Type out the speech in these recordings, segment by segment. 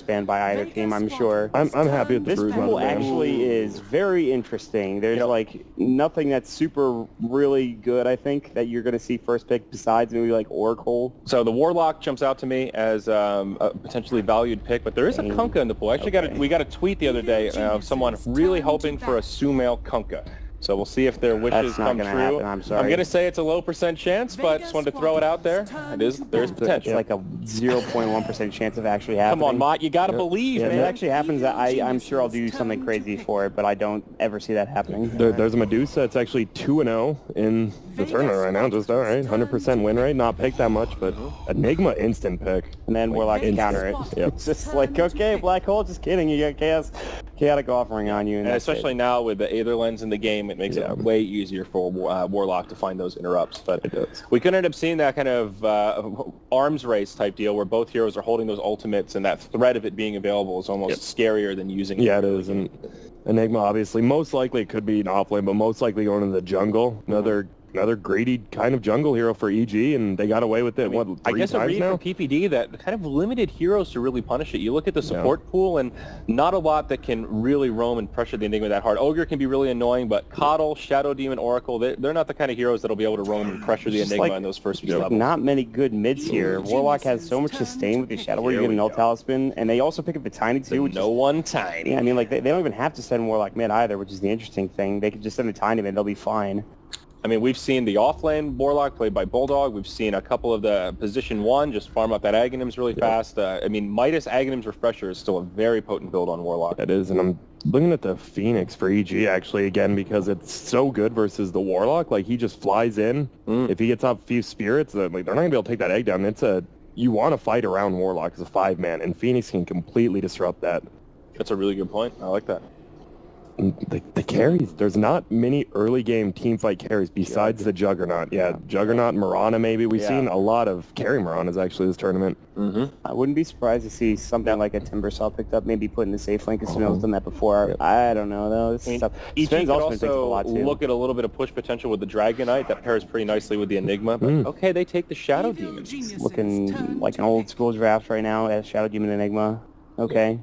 fan by either team, I'm sure. I'm happy with the This Bruise pool man. actually is very interesting. There's like nothing that's super really good, I think, that you're going to see first pick besides maybe like Oracle. So the Warlock jumps out to me as a potentially valued pick, but there is a Kunkka in the pool. Actually, we got a tweet the other day of someone really hoping for a Sumail Kunkka. So we'll see if their wishes come true. Happen, I'm sorry. I'm going to say it's a low % chance, but just wanted to throw it out there. There's potential. It's like a 0.1% chance of actually happening. Come on, Mott, you got to believe, man. If it actually happens, I'm sure I'll do something crazy for it, but I don't ever see that happening. There's a Medusa. It's actually 2-0 in the tournament right now. Just all right, 100% win rate. Not picked that much, but Enigma instant pick. And then Warlock can counter it. Yep. It's just like, okay, Black Hole, just kidding. You got chaotic offering on you. And especially now with the Aether Lens in the game, it makes it way easier for Warlock to find those interrupts. But we could end up seeing that kind of arms race type deal where both heroes are holding those ultimates, and that threat of it being available is almost scarier than using it. Yeah, it is. And Enigma, obviously, most likely it could be an offlane, but most likely going to the jungle. Another greedy kind of jungle hero for EG, and they got away with it, I guess a read from PPD that kind of limited heroes to really punish it. You look at the support pool, and not a lot that can really roam and pressure the Enigma that hard. Ogre can be really annoying, but Coddle, Shadow Demon, Oracle, they're not the kind of heroes that'll be able to roam and pressure the Enigma in those first few levels. Not many good mids here. Warlock has so much sustain with the Shadow Ward. You get an Ult Talisman, and they also pick up the Tiny too. No one Tiny. Yeah, I mean, like, they don't even have to send Warlock mid either, which is the interesting thing. They could just send the Tiny mid, they'll be fine. I mean, we've seen the offlane Warlock played by Bulldog. We've seen a couple of the position 1 just farm up that Aghanims really fast. I mean, Midas Aghanims Refresher is still a very potent build on Warlock. It is, and I'm looking at the Phoenix for EG actually again because it's so good versus the Warlock. Like, he just flies in. If he gets off a few spirits, like, they're not going to be able to take that egg down. You want to fight around Warlock as a 5-man, and Phoenix can completely disrupt that. That's a really good point. I like that. The carries, there's not many early game team fight carries besides the Juggernaut. Juggernaut, Mirana maybe. We've seen a lot of carry Miranas actually this tournament. I wouldn't be surprised to see something like a Timbersaw picked up, maybe put in the safe lane because Smel's done that before. I don't know though. This stuff. EG could also look at a little bit of push potential with the Dragonite. That pairs pretty nicely with the Enigma. But okay, they take the Shadow Demon. Looking like an old school draft right now as Shadow Demon Enigma. Okay.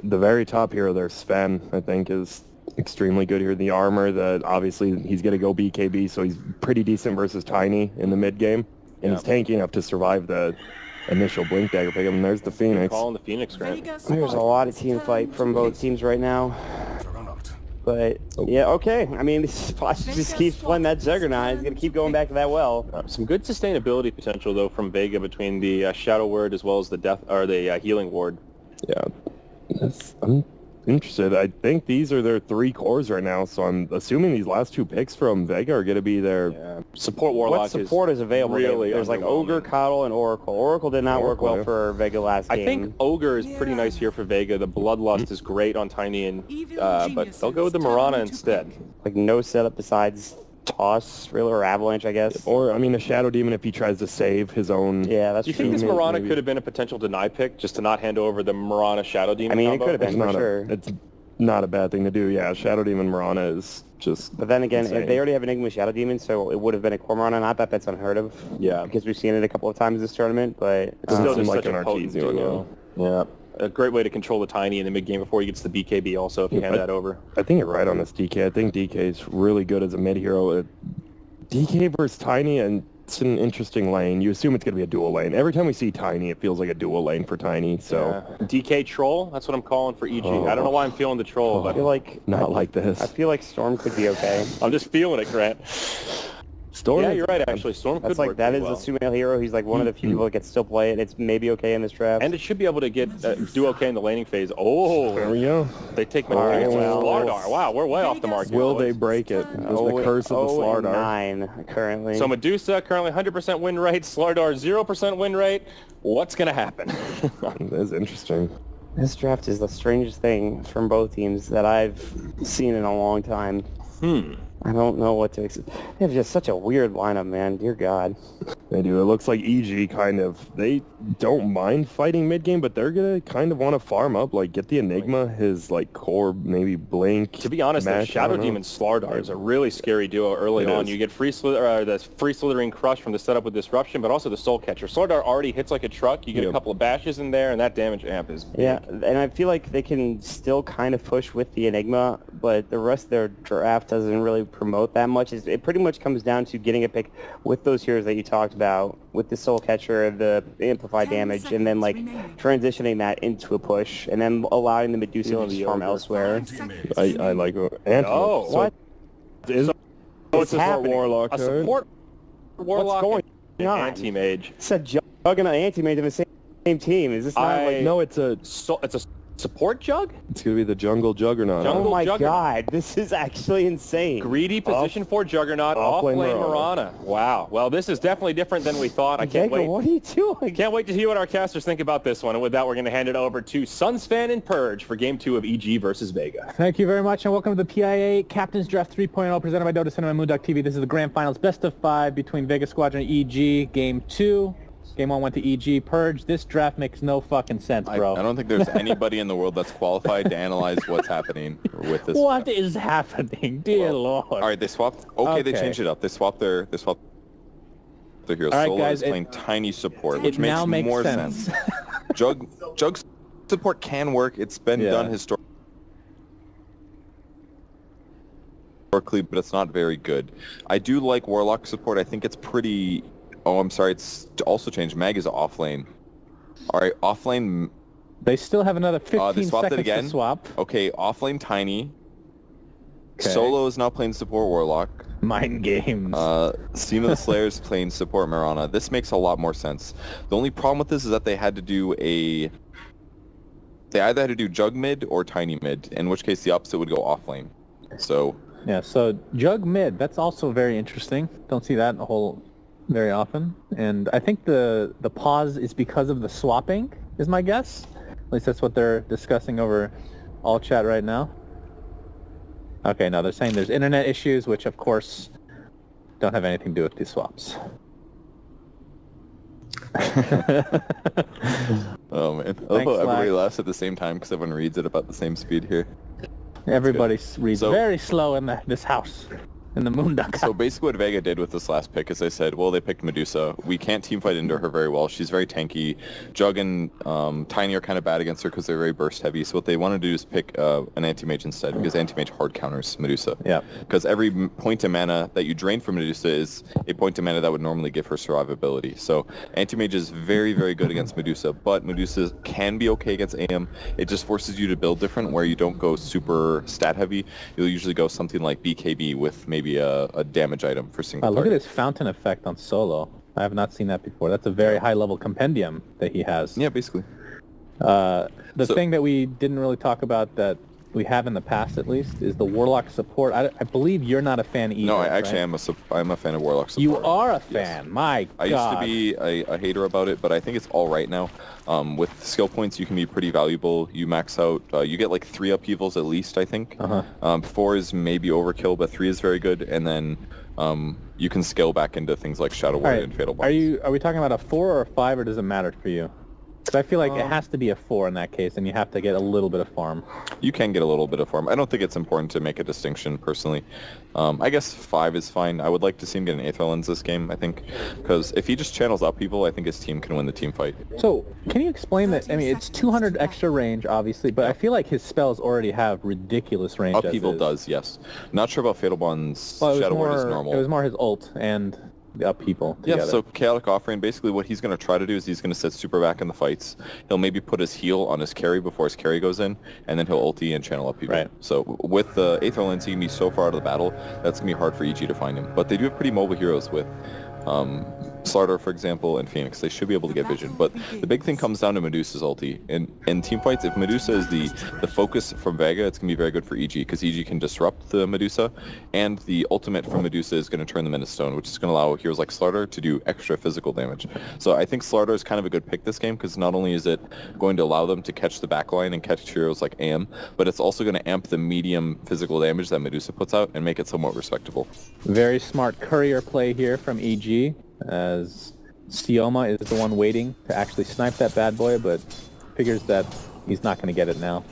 The very top hero there, Sven, I think, is extremely good here. The armor, obviously he's going to go BKB, so he's pretty decent versus Tiny in the mid game, and he's tanky enough to survive the initial Blink Dagger pick. And there's the Phoenix. Calling the Phoenix, Grant. There's a lot of team fight from both teams right now. But, yeah, okay. I mean, just keeps playing that Juggernaut. He's going to keep going back to that well. Some good sustainability potential, though, from Vega between the Shadow Ward as well as the Healing Ward. Yeah. I'm interested. I think these are their 3 cores right now, so I'm assuming these last 2 picks from Vega are going to be their support Warlock. What support is available? Really, there's like Ogre, Coddle, and Oracle. Oracle did not work well for Vega last game. I think Ogre is pretty nice here for Vega. The Bloodlust is great on Tiny, and but they'll go with the Mirana instead. Like no setup besides Toss, really, or Avalanche, I guess. Or, I mean, a Shadow Demon if he tries to save his own... Yeah, that's true. Do you think this Mirana could have been a potential deny pick, just to not hand over the Mirana Shadow Demon I mean, combo? it could have been, for sure. It's not a bad thing to do, yeah. Shadow Demon Mirana is just... But then again, if they already have Enigma Shadow Demon, so it would have been a core Mirana. Not that that's unheard of. Yeah. Because we've seen it a couple of times this tournament, but... It's still just like such an a potent duo. Yeah. A great way to control the Tiny in the mid-game before he gets the BKB also, if you hand that over. I think you're right on this DK. I think DK is really good as a mid-hero. DK versus Tiny, and it's an interesting lane. You assume it's going to be a dual lane. Every time we see Tiny, it feels like a dual lane for Tiny, so... DK Troll, that's what I'm calling for EG. I don't know why I'm feeling the Troll, but... I feel like... Not like this. I feel like Storm could be okay. I'm just feeling it, Grant. Storm. Yeah, you're right, actually. Storm could work that is well. a Sumail hero. He's like one of the few people that can still play it. It's maybe okay in this draft. And it should be able to do okay in the laning phase. Oh, there we go. They take Slardar. Wow, we're way off the mark. Will they break it? Is the curse of the Slardar. 9 currently. So Medusa currently 100% win rate. Slardar 0% win rate. What's going to happen? That's interesting. This draft is the strangest thing from both teams that I've seen in a long time. I don't know what to expect. They have just such a weird lineup, man. Dear God. They do. It looks like EG they don't mind fighting mid game, but they're gonna kind of want to farm up, like get the Enigma, his like core, maybe Blink. To be honest, the Shadow Demon Slardar is a really scary duo early on. You get the free Slithering Crush from the setup with Disruption, but also the Soul Catcher. Slardar already hits like a truck. You get a couple of bashes in there, and that damage amp is big. Yeah, and I feel like they can still kind of push with the Enigma, but the rest of their draft doesn't really promote that much. It pretty much comes down to getting a pick with those heroes that you talked about, with the Soul Catcher, the amplified damage, and then like transitioning that into a push, and then allowing the Medusa to farm elsewhere. I like Oh, what? Is What's happening? Warlock a support Warlock What's going on? anti-mage. It's a Jug and an anti-mage on the same team. Is this not like... No, it's a Support Jug? It's gonna be the Jungle Juggernaut. Oh my Juggernaut. God, this is actually insane. Greedy position for Juggernaut, off-lane Mirana. Wow. Well, this is definitely different than we thought. I can't wait. What are you doing? Can't wait to hear what our casters think about this one. And with that, we're going to hand it over to Sunsfan and Purge for Game 2 of EG versus Vega. Thank you very much, and welcome to the PIA Captain's Draft 3.0 presented by Dota Cinema and Moonduck TV. This is the grand finals, best of 5 between Vega Squadron and EG. Game 2. Game 1 went to EG. Purge, this draft makes no fucking sense, bro. I don't think there's anybody in the world that's qualified to analyze what's happening with this. What is happening? Dear Lord. All right, they swapped. Okay, they changed it up. They swapped their heroes. All right, Solo guys, is playing tiny support, which it now makes more sense. Jug support can work. It's been done historically, but it's not very good. I do like Warlock support. I think it's pretty... Oh, I'm sorry. It's also changed. Mag is off lane. All right, off lane. They still have another 15 they swapped seconds it again. to swap. Okay, off lane Tiny. Okay. Solo is now playing support Warlock. Mind games. Seema the Slayer is playing support Mirana. This makes a lot more sense. The only problem with this is that they had to do They either had to do Jug mid or Tiny mid, in which case the opposite would go off lane. So... Yeah, so Jug mid, that's also very interesting. Don't see that very often. And I think the pause is because of the swapping, is my guess. At least that's what they're discussing over all chat right now. Okay, no, they're saying there's internet issues, which of course don't have anything to do with these swaps. Oh man, I love how everybody laughs at the same time because everyone reads it about the same speed here. Everybody reads very slow in this house. In the Moonduck. So basically what Vega did with this last pick is they said, well, they picked Medusa. We can't teamfight into her very well. She's very tanky. Jug and Tiny are kind of bad against her because they're very burst heavy. So what they want to do is pick an anti-mage instead because anti-mage hard counters Medusa. Yeah. Because every point of mana that you drain from Medusa is a point of mana that would normally give her survivability. So anti-mage is very, very good against Medusa, but Medusa can be okay against AM. It just forces you to build different where you don't go super stat heavy. You'll usually go something like BKB with maybe a damage item for single Look at target. his fountain effect on Solo. I have not seen that before. That's a very high level compendium that he has. Yeah, basically. The thing that we didn't really talk about that we have in the past at least is the Warlock support. I believe you're not a fan either. No, I actually right? I'm a fan of Warlock support. You are a fan. My God. I used to be a hater about it, but I think it's all right now. With skill points, you can be pretty valuable. You max out. You get like 3 upheavals at least, I think. 4 is maybe overkill, but 3 is very good. And then you can scale back into things like Shadow Warrior and Fatal Bonds. Are we talking about a 4 or a 5, or does it matter for you? Because I feel like it has to be a 4 in that case, and you have to get a little bit of farm. You can get a little bit of farm. I don't think it's important to make a distinction, personally. I guess 5 is fine. I would like to see him get an Aether Lens this game, I think. Because if he just channels up people, I think his team can win the team fight. So, can you explain that? I mean, it's 200 extra range, obviously, but I feel like his spells already have ridiculous range. Upheaval does, yes. Not sure about Fatal Bonds. Shadow Warrior is normal. It was more his ult and the upheaval together. Yeah, so Chaotic Offering, basically what he's going to try to do is he's going to set super back in the fights. He'll maybe put his heal on his carry before his carry goes in, and then he'll ulti and channel up people. Right. So with the Aether Lens, he can be so far out of the battle, that's going to be hard for EG to find him. But they do have pretty mobile heroes with Slardar, for example, and Phoenix, they should be able to get vision. But the big thing comes down to Medusa's ulti. And in team fights, if Medusa is the focus from Vega, it's going to be very good for EG, because EG can disrupt the Medusa, and the ultimate from Medusa is going to turn them into stone, which is going to allow heroes like Slardar to do extra physical damage. So I think Slardar is kind of a good pick this game, because not only is it going to allow them to catch the backline and catch heroes like AM, but it's also going to amp the medium physical damage that Medusa puts out and make it somewhat respectable. Very smart courier play here from EG, as Sioma is the one waiting to actually snipe that bad boy, but figures that he's not going to get it now.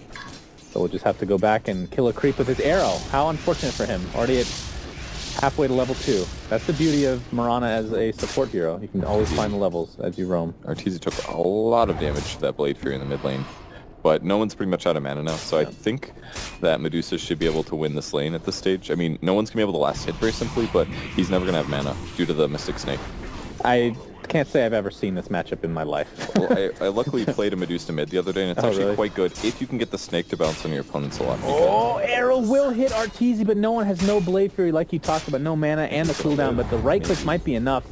So we'll just have to go back and kill a creep with his arrow. How unfortunate for him. Already at halfway to level 2. That's the beauty of Mirana as a support hero. You can always find the levels as you roam. Arteezy took a lot of damage to that Blade Fury in the mid lane, but no one's pretty much out of mana now, so I think that Medusa should be able to win this lane at this stage. I mean, no one's going to be able to last hit very simply, but he's never going to have mana due to the Mystic Snake. I can't say I've ever seen this matchup in my life. Well, I luckily played a Medusa mid the other day, and it's actually really? quite good if you can get the snake to bounce on your opponents a lot. Oh, arrow will hit Arteezy, but no one has no Blade Fury like you talked about, no mana and the cooldown, but the right click might be enough.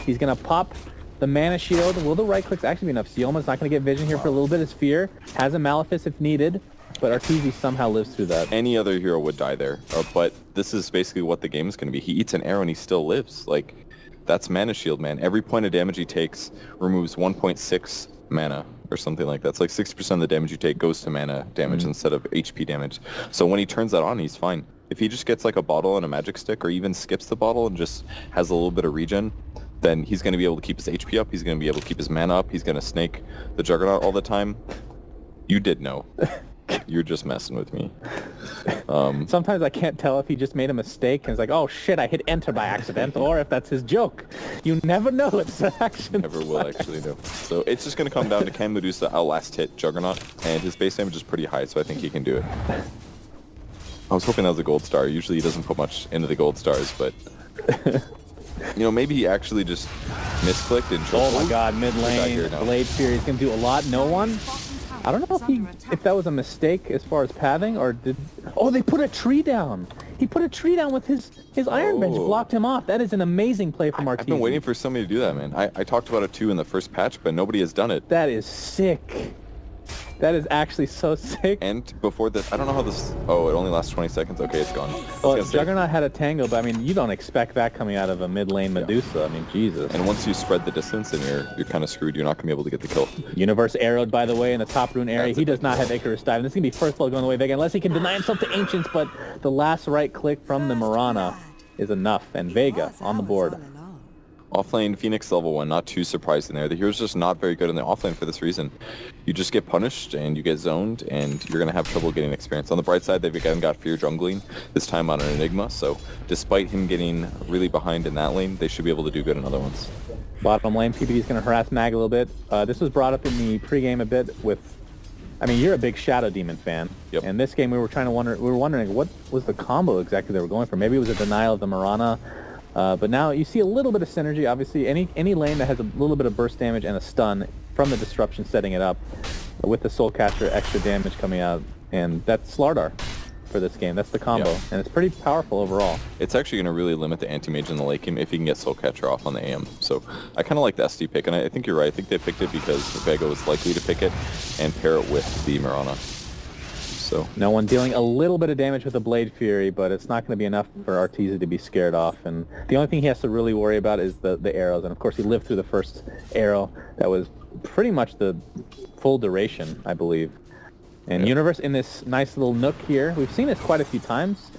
He's going to pop the mana shield. Will the right clicks actually be enough? Sioma's not going to get vision here for a little bit. His fear has a Malefice if needed, but Arteezy somehow lives through that. Any other hero would die there, but this is basically what the game is going to be. He eats an arrow and he still lives. Like, that's mana shield, man. Every point of damage he takes removes 1.6 mana or something like that. It's like 60% of the damage you take goes to mana damage instead of HP damage. So when he turns that on, he's fine. If he just gets like a bottle and a magic stick, or even skips the bottle and just has a little bit of regen, then he's going to be able to keep his HP up, he's going to be able to keep his mana up, he's going to snake the Juggernaut all the time. You did know. You're just messing with me. Sometimes I can't tell if he just made a mistake and it's like, oh shit, I hit enter by accident, or if that's his joke. You never know. It's action. Never will actually know. So it's just going to come down to can Medusa outlast hit Juggernaut, and his base damage is pretty high, so I think he can do it. I was hoping that was a gold star. Usually he doesn't put much into the gold stars, but you know, maybe he actually just misclicked and oh my god, mid lane, Blade Fury is going to do a lot. No one? I don't know if that was a mistake as far as pathing, or did... Oh, they put a tree down. He put a tree down with his Iron Bench, blocked him off. That is an amazing play from Arteezy. I've been waiting for somebody to do that, man. I talked about it too in the first patch, but nobody has done it. That is sick. That is actually so sick. And before this, I don't know how this... Oh, it only lasts 20 seconds. Okay, it's gone. Well, Juggernaut had a tango, but I mean, you don't expect that coming out of a mid-lane Medusa. I mean, Jesus. And once you spread the distance, and you're kind of screwed. You're not going to be able to get the kill. Universe arrowed, by the way, in the top rune area. He does not have Icarus dive. And this is going to be first blood going the way of Vega, unless he can deny himself to Ancients, but the last right click from the Mirana is enough. And Vega on the board. Offlane, Phoenix level 1, not too surprising there. The hero's just not very good in the offlane for this reason. You just get punished, and you get zoned, and you're going to have trouble getting experience. On the bright side, they've again got Fear jungling, this time on an Enigma, so despite him getting really behind in that lane, they should be able to do good in other ones. Bottom lane, PPD is going to harass Mag a little bit. This was brought up in the pregame a bit with... I mean, you're a big Shadow Demon fan, and this game we were wondering what was the combo exactly they were going for. Maybe it was a denial of the Mirana. But now you see a little bit of synergy. Obviously, any lane that has a little bit of burst damage and a stun from the disruption setting it up with the Soul Catcher extra damage coming out, and that's Slardar for this game. That's the combo, and it's pretty powerful overall. It's actually going to really limit the anti-mage in the late game if he can get Soul Catcher off on the AM. So I kind of like the SD pick, and I think you're right. I think they picked it because Vega was likely to pick it and pair it with the Mirana. So no one dealing a little bit of damage with a Blade Fury, but it's not going to be enough for Arteezy to be scared off. And the only thing he has to really worry about is the arrows. And of course, he lived through the first arrow. That was pretty much the full duration, I believe. And Universe in this nice little nook here. We've seen this quite a few times.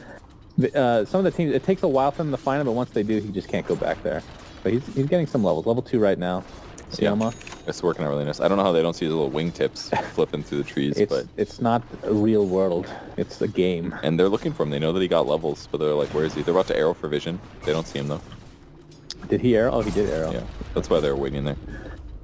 Some of the teams, it takes a while for them to find him, but once they do, he just can't go back there. But he's getting some levels. Level 2 right now. Sioma. It's working out really nice. I don't know how they don't see his little wingtips flipping through the trees, but it's not a real world. It's a game. And they're looking for him. They know that he got levels, but they're like, where is he? They're about to arrow for vision. They don't see him though. Did he arrow? Oh, he did arrow. Yeah, that's why they're waiting there.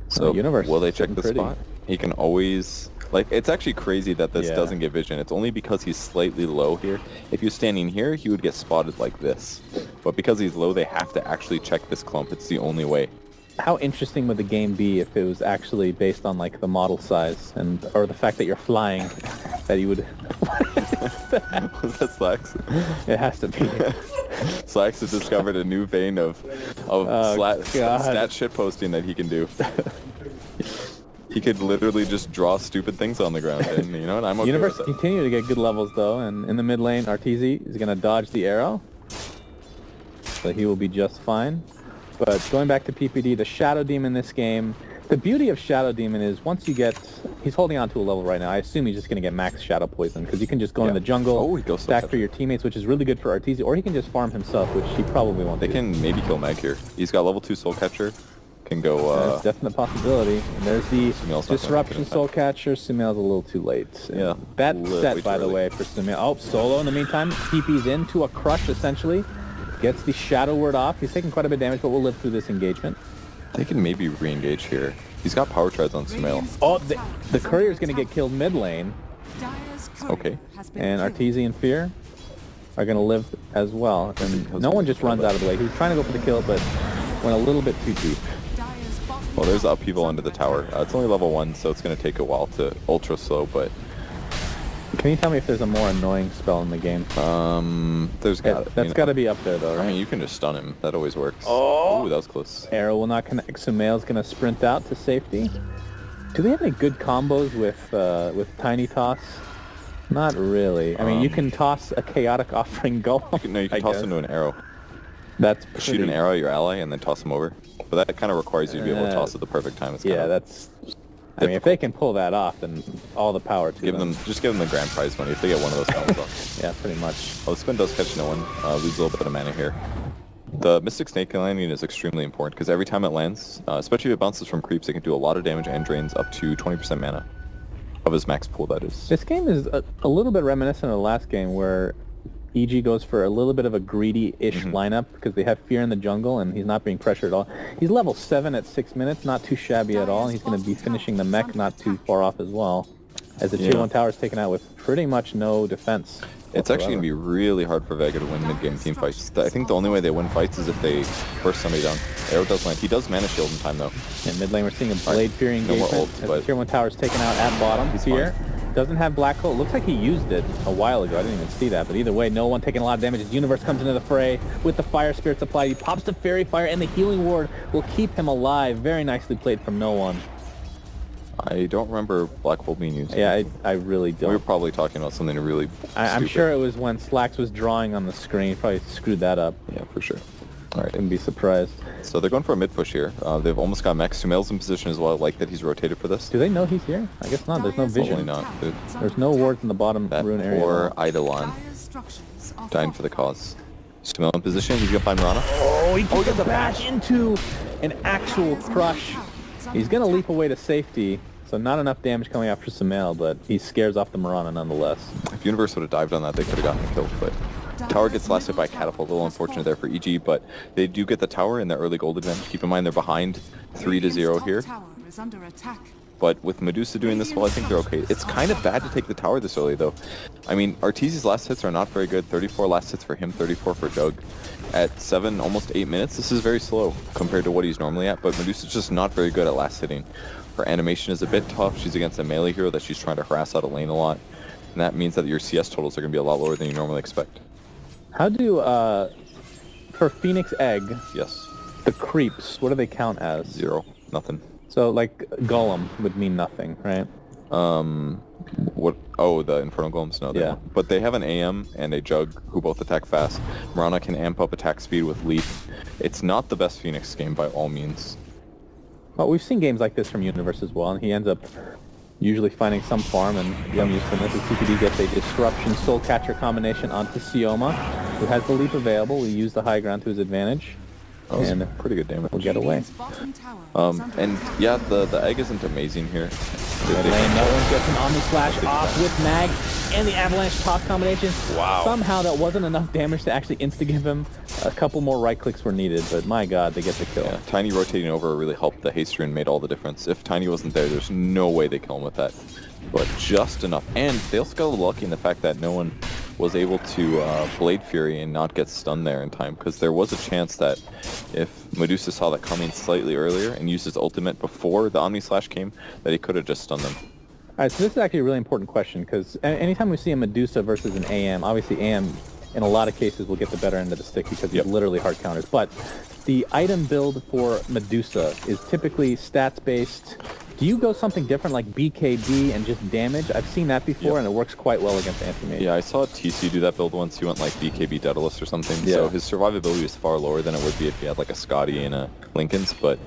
So Universe, will they check the spot? He can always... Like, it's actually crazy that this doesn't get vision. It's only because he's slightly low here. If he was standing here, he would get spotted like this. But because he's low, they have to actually check this clump. It's the only way. How interesting would the game be if it was actually based on like the model size or the fact that you're flying, that you would... Was that Slacks? It has to be. Slacks has discovered a new vein of stat shitposting that he can do. He could literally just draw stupid things on the ground, and you know, and I'm okay Universe with it. continue to get good levels though, and in the mid lane, Arteezy is going to dodge the arrow, so he will be just fine. But going back to PPD, the Shadow Demon in this game, the beauty of Shadow Demon is once you get, he's holding on to a level right now. I assume he's just going to get max Shadow Poison because you can just go in the jungle, he goes stack for your teammates, which is really good for Arteezy, or he can just farm himself, which he probably won't They do. can maybe kill Meg here. He's got level 2 Soul Catcher. Can go. There's definite possibility. And there's the Sumail's not Disruption gonna Soul Catcher. Sumail's a little too late. Yeah, That way set, too by the early. way, for Sumail. Oh, Solo in the meantime. TP's into a crush, essentially. Gets the Shadow Word off. He's taking quite a bit of damage, but we'll live through this engagement. They can maybe re-engage here. He's got power treads on Sumail. Oh, the Courier's going to get killed mid lane. Okay. And Arteezy and Fear are going to live as well. And no one just runs out of the way. He was trying to go for the kill, but went a little bit too deep. Well, there's upheaval under the tower. It's only level 1, so it's going to take a while to ultra slow, but Can you tell me if there's a more annoying spell in the game? there's got That's got to be up there, though, I right? mean, you can just stun him. That always works. Oh! Ooh, that was close. Arrow will not connect. Sumail's going to sprint out to safety. Do they have any good combos with Tiny Toss? Not really. I mean, you can toss a Chaotic Offering Golem. No, you can I toss guess. into an arrow. That's Shoot an pretty- arrow at your ally and then toss him over. But that kind of requires you to be able to toss at the perfect time. It's Yeah, kind of that's... I mean, if they can pull that off, then all the power to just give them the grand prize money if they get one of those combos off. Yeah, pretty much. Oh, the spin does catch no one. Lose a little bit of mana here. The Mystic Snake landing is extremely important because every time it lands, especially if it bounces from creeps, it can do a lot of damage and drains up to 20% mana of his max pool, that is. This game is a little bit reminiscent of the last game where EG goes for a little bit of a greedy-ish lineup because they have Fear in the jungle and he's not being pressured at all. He's level 7 at 6 minutes, not too shabby at all. He's going to be finishing the mech not too far off as well, as the tier 1 tower is taken out with pretty much no defense. It's actually going to be really hard for Vega to win mid-game team fights. I think the only way they win fights is if they burst somebody down. Arrow does land. He does mana shield in time, though. In mid lane, we're seeing a Blade Fury no more engagement ults, as but the tier 1 tower is taken out at bottom. He's Fear doesn't have Black Hole. It looks like he used it a while ago. I didn't even see that. But either way, no one taking a lot of damage. His Universe comes into the fray with the Fire Spirit supply. He pops the Fairy Fire, and the Healing Ward will keep him alive. Very nicely played from no one. I don't remember Black Hole being used. Yeah, I really We were don't. probably talking about something really I'm stupid. sure it was when Slacks was drawing on the screen. Probably screwed that up. Yeah, for sure. All right. Wouldn't be surprised. So they're going for a mid push here. They've almost got Max. Sumail's in position as well. I like that he's rotated for this. Do they know he's here? I guess not. There's no Probably vision. not. Dude. There's no wards in the bottom That rune area. poor Eidolon dying for the cause. Sumail in position. He's going to find Mirana. Oh, he gets a bash into an actual crush. He's going to leap away to safety, so not enough damage coming out for Sumail, but he scares off the Mirana nonetheless. If Universe would have dived on that, they could have gotten the kill, but tower gets lasted by Catapult. A little unfortunate there for EG, but they do get the tower in their early gold advantage. Keep in mind they're behind 3-0 here. But with Medusa doing this well, I think they're okay. It's kind of bad to take the tower this early, though. I mean, Arteezy's last hits are not very good. 34 last hits for him, 34 for Jug. At 7, almost 8 minutes, this is very slow compared to what he's normally at, but Medusa's just not very good at last hitting. Her animation is a bit tough. She's against a melee hero that she's trying to harass out of lane a lot. And that means that your CS totals are going to be a lot lower than you normally expect. How do, for Phoenix Egg, Yes. the creeps, what do they count as? 0. Nothing. So, like, Golem would mean nothing, right? What? Oh, the Infernal Golems? No, they Yeah. won't. But they have an AM and a Jug who both attack fast. Mirana can amp up attack speed with Leap. It's not the best Phoenix game by all means. Well, we've seen games like this from Universe as well, and he ends up usually finding some farm, and Yum used to this. As TPD gets a Disruption Soul Catcher combination onto Sioma, who has the leap available. We use the high ground to his advantage, That was and pretty good damage. we'll get away. And yeah, the egg isn't amazing here. Mid lane, no one gets an Omni Slash off with Mag and the Avalanche Toss combination. Wow. Somehow that wasn't enough damage to actually insta-give him. A couple more right clicks were needed, but my god, they get the kill. Yeah, Tiny rotating over really helped. The haste rune made all the difference. If Tiny wasn't there, there's no way they kill him with that. But just enough. And they also got a little lucky in the fact that no one was able to Blade Fury and not get stunned there in time, because there was a chance that if Medusa saw that coming slightly earlier and used his ultimate before the Omni Slash came, that he could have just stunned them. Alright, so this is actually a really important question, because anytime we see a Medusa versus an AM, obviously AM in a lot of cases will get the better end of the stick because he's literally hard counters. But the item build for Medusa is typically stats-based. Do you go something different like BKB and just damage? I've seen that before, and it works quite well against Anti-Mage. Yeah, I saw TC do that build once. He went like BKB Daedalus or something. So his survivability is far lower than it would be if he had like a Scotty and a Lincoln's. But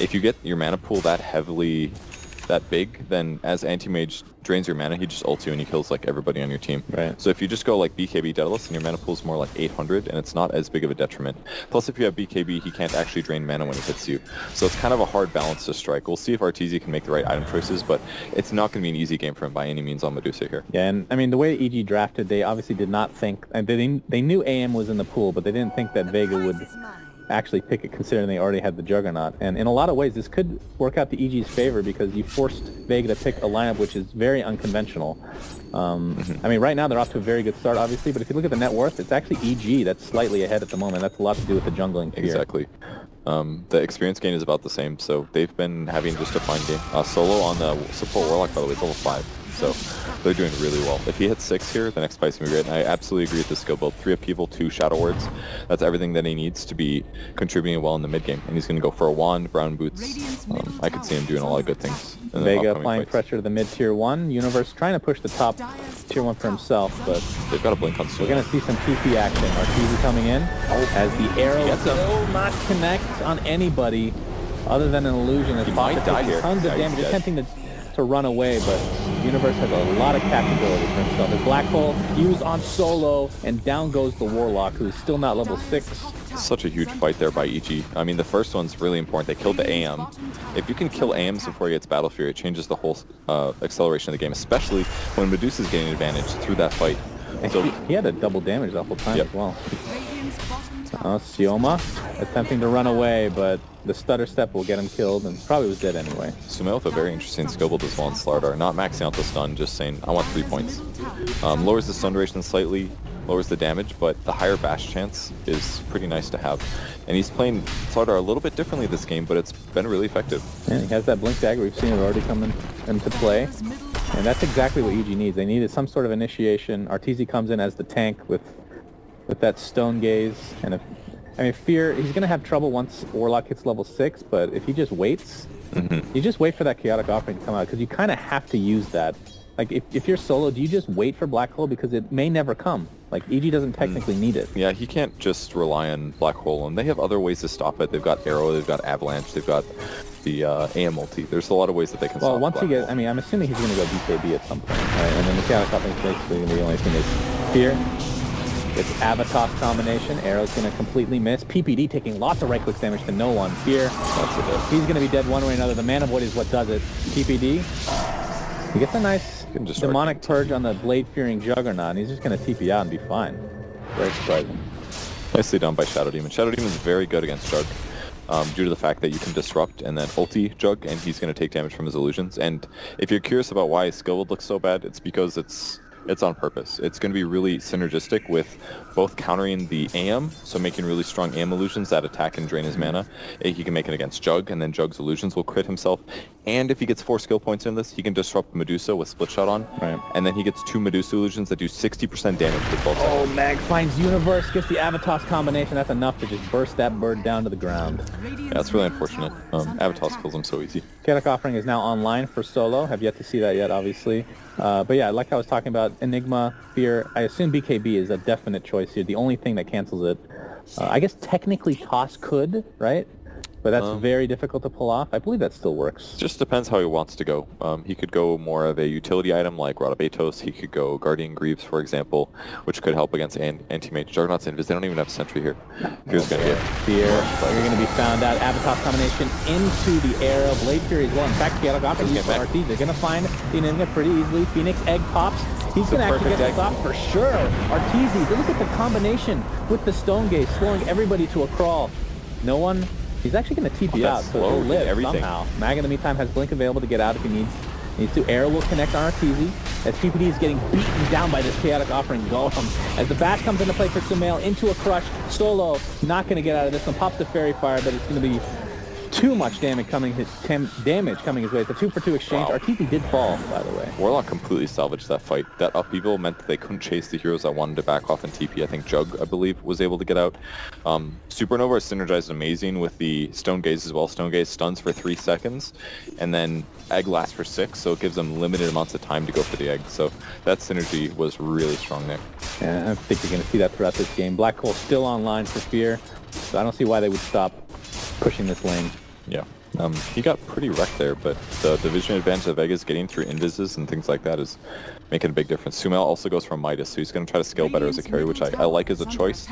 if you get your mana pool that heavily, that big, then as Anti-Mage drains your mana, he just ults you and he kills like everybody on your team. Right. So if you just go like BKB Daedalus and your mana pool is more like 800 and it's not as big of a detriment. Plus if you have BKB, he can't actually drain mana when he hits you. So it's kind of a hard balance to strike. We'll see if Arteezy can make the right item choices, but it's not going to be an easy game for him by any means on Medusa here. Yeah, and I mean, the way EG drafted, they obviously did not think, and they knew AM was in the pool, but they didn't think that Vega would actually pick it considering they already had the Juggernaut. And in a lot of ways, this could work out to EG's favor because you forced Vega to pick a lineup which is very unconventional. I mean, right now they're off to a very good start, obviously, but if you look at the net worth, it's actually EG that's slightly ahead at the moment. That's a lot to do with the jungling fear. Exactly. The experience gain is about the same, so they've been having just a fine game. Solo on the support Warlock, by the way, is level 5. So they're doing really well. If he hits 6 here, the next fight's going to be great. And I absolutely agree with this skill build. 3 upheaval, 2 shadow wards. That's everything that he needs to be contributing well in the mid game. And he's going to go for a wand, brown boots. I could see him doing a lot of good things. Vega applying pressure to the mid tier 1. Universe trying to push the top tier 1 for himself, but they've got a blink on we're going to see some TP action. Arteezy coming in as the arrow will not connect on anybody other than an illusion. He might die here. Tons of damage, attempting to run away, but Universe has a lot of catchability for himself. His Black Hole used on Solo, and down goes the Warlock, who's still not level 6. Such a huge fight there by EG. I mean, the first one's really important. They killed the AM. If you can kill AMs before he gets Battle Fury, it changes the whole acceleration of the game, especially when Medusa's getting advantage through that fight. So he had a double damage the whole time as well. Sioma attempting to run away, but the stutter step will get him killed, and probably was dead anyway. Sumail with a very interesting skill build as well in Slardar. Not maxing out the stun, just saying, I want 3 points. Lowers the stun duration slightly, lowers the damage, but the higher bash chance is pretty nice to have. And he's playing Slardar a little bit differently this game, but it's been really effective. Yeah, he has that Blink Dagger. We've seen it already come into play. And that's exactly what EG needs. They needed some sort of initiation. Arteezy comes in as the tank with that Stone Gaze. And Fear, he's going to have trouble once Warlock hits level 6, but if he just waits, you just wait for that Chaotic Offering to come out, because you kind of have to use that. Like, if you're solo, do you just wait for Black Hole? Because it may never come. Like, EG doesn't technically need it. Yeah, he can't just rely on Black Hole, and they have other ways to stop it. They've got Arrow, they've got Avalanche, they've got the AM ulti. There's a lot of ways that they can stop Well, once Black he gets, Hole. I'm assuming he's going to go BKB at some point, right? And then the Chaotic Offering is basically going to be the only thing is Fear. It's Avatos combination. Arrow's going to completely miss. PPD taking lots of right-click damage to no one. Fear. That's it. He's going to be dead one way or another. The Mana Void is what does it. PPD. He gets a nice demonic purge on the blade-fearing Juggernaut, and he's just going to TP out and be fine. Very surprising. Nicely done by Shadow Demon. Shadow Demon is very good against Jug, due to the fact that you can disrupt and then ulti Jug, and he's going to take damage from his illusions. And if you're curious about why his skill would look so bad, it's because it's on purpose. It's going to be really synergistic with both countering the AM, so making really strong AM illusions that attack and drain his mana. He can make it against Jug, and then Jug's illusions will crit himself. And if he gets 4 skill points in this, he can disrupt Medusa with Split Shot on. Right. And then he gets 2 Medusa illusions that do 60% damage with both Oh, Mag finds Universe, gets the Avatos combination. That's enough to just burst that bird down to the ground. Yeah, that's really unfortunate. Avatos kills him so easy. Chaotic Offering is now online for solo. Have yet to see that yet, obviously. But yeah, like I was talking about, Enigma, Fear, I assume BKB is a definite choice here. The only thing that cancels it. I guess technically Toss could, right? But that's very difficult to pull off. I believe that still works. Just depends how he wants to go. He could go more of a utility item like Rod of Atos. He could go Guardian Greaves, for example, which could help against Anti-Mage. Juggernaut's Invis. They don't even have Sentry here. Fear's going to get Fear. You're going to be found out. Avatos combination into the arrow. Blade Fury as well. In fact, Chaotic Offering used for RT. They're going to find the Enigma pretty easily. Phoenix Egg pops. He's going to actually get stopped for sure. Arteezy, look at the combination with the Stone Gaze, slowing everybody to a crawl. No one... He's actually going to TP out, so he'll live somehow. Mag in the meantime has Blink available to get out if he needs to. Arrow will connect on Arteezy as PPD is getting beaten down by this Chaotic Offering Golem. As the Bash comes into play for Sumail, into a crush. Solo not going to get out of this one. Pops the Fairy Fire, but it's going to be too much damage coming his way. It's a 2-for-2 exchange. Wow. Arteezy did fall, by the way. Warlock completely salvaged that fight. That upheaval meant that they couldn't chase the heroes that wanted to back off and TP. I think Jug, I believe, was able to get out. Supernova is synergized amazing with the Stone Gaze as well. Stone Gaze stuns for 3 seconds, and then Egg lasts for 6, so it gives them limited amounts of time to go for the Egg. So that synergy was really strong there. Yeah, I think you're going to see that throughout this game. Black Hole still online for Fear, so I don't see why they would stop pushing this lane. Yeah. He got pretty wrecked there, but the vision advantage that Vega's getting through invises and things like that is making a big difference. Sumail also goes from Midas, so he's going to try to scale better as a carry, which I like as a choice.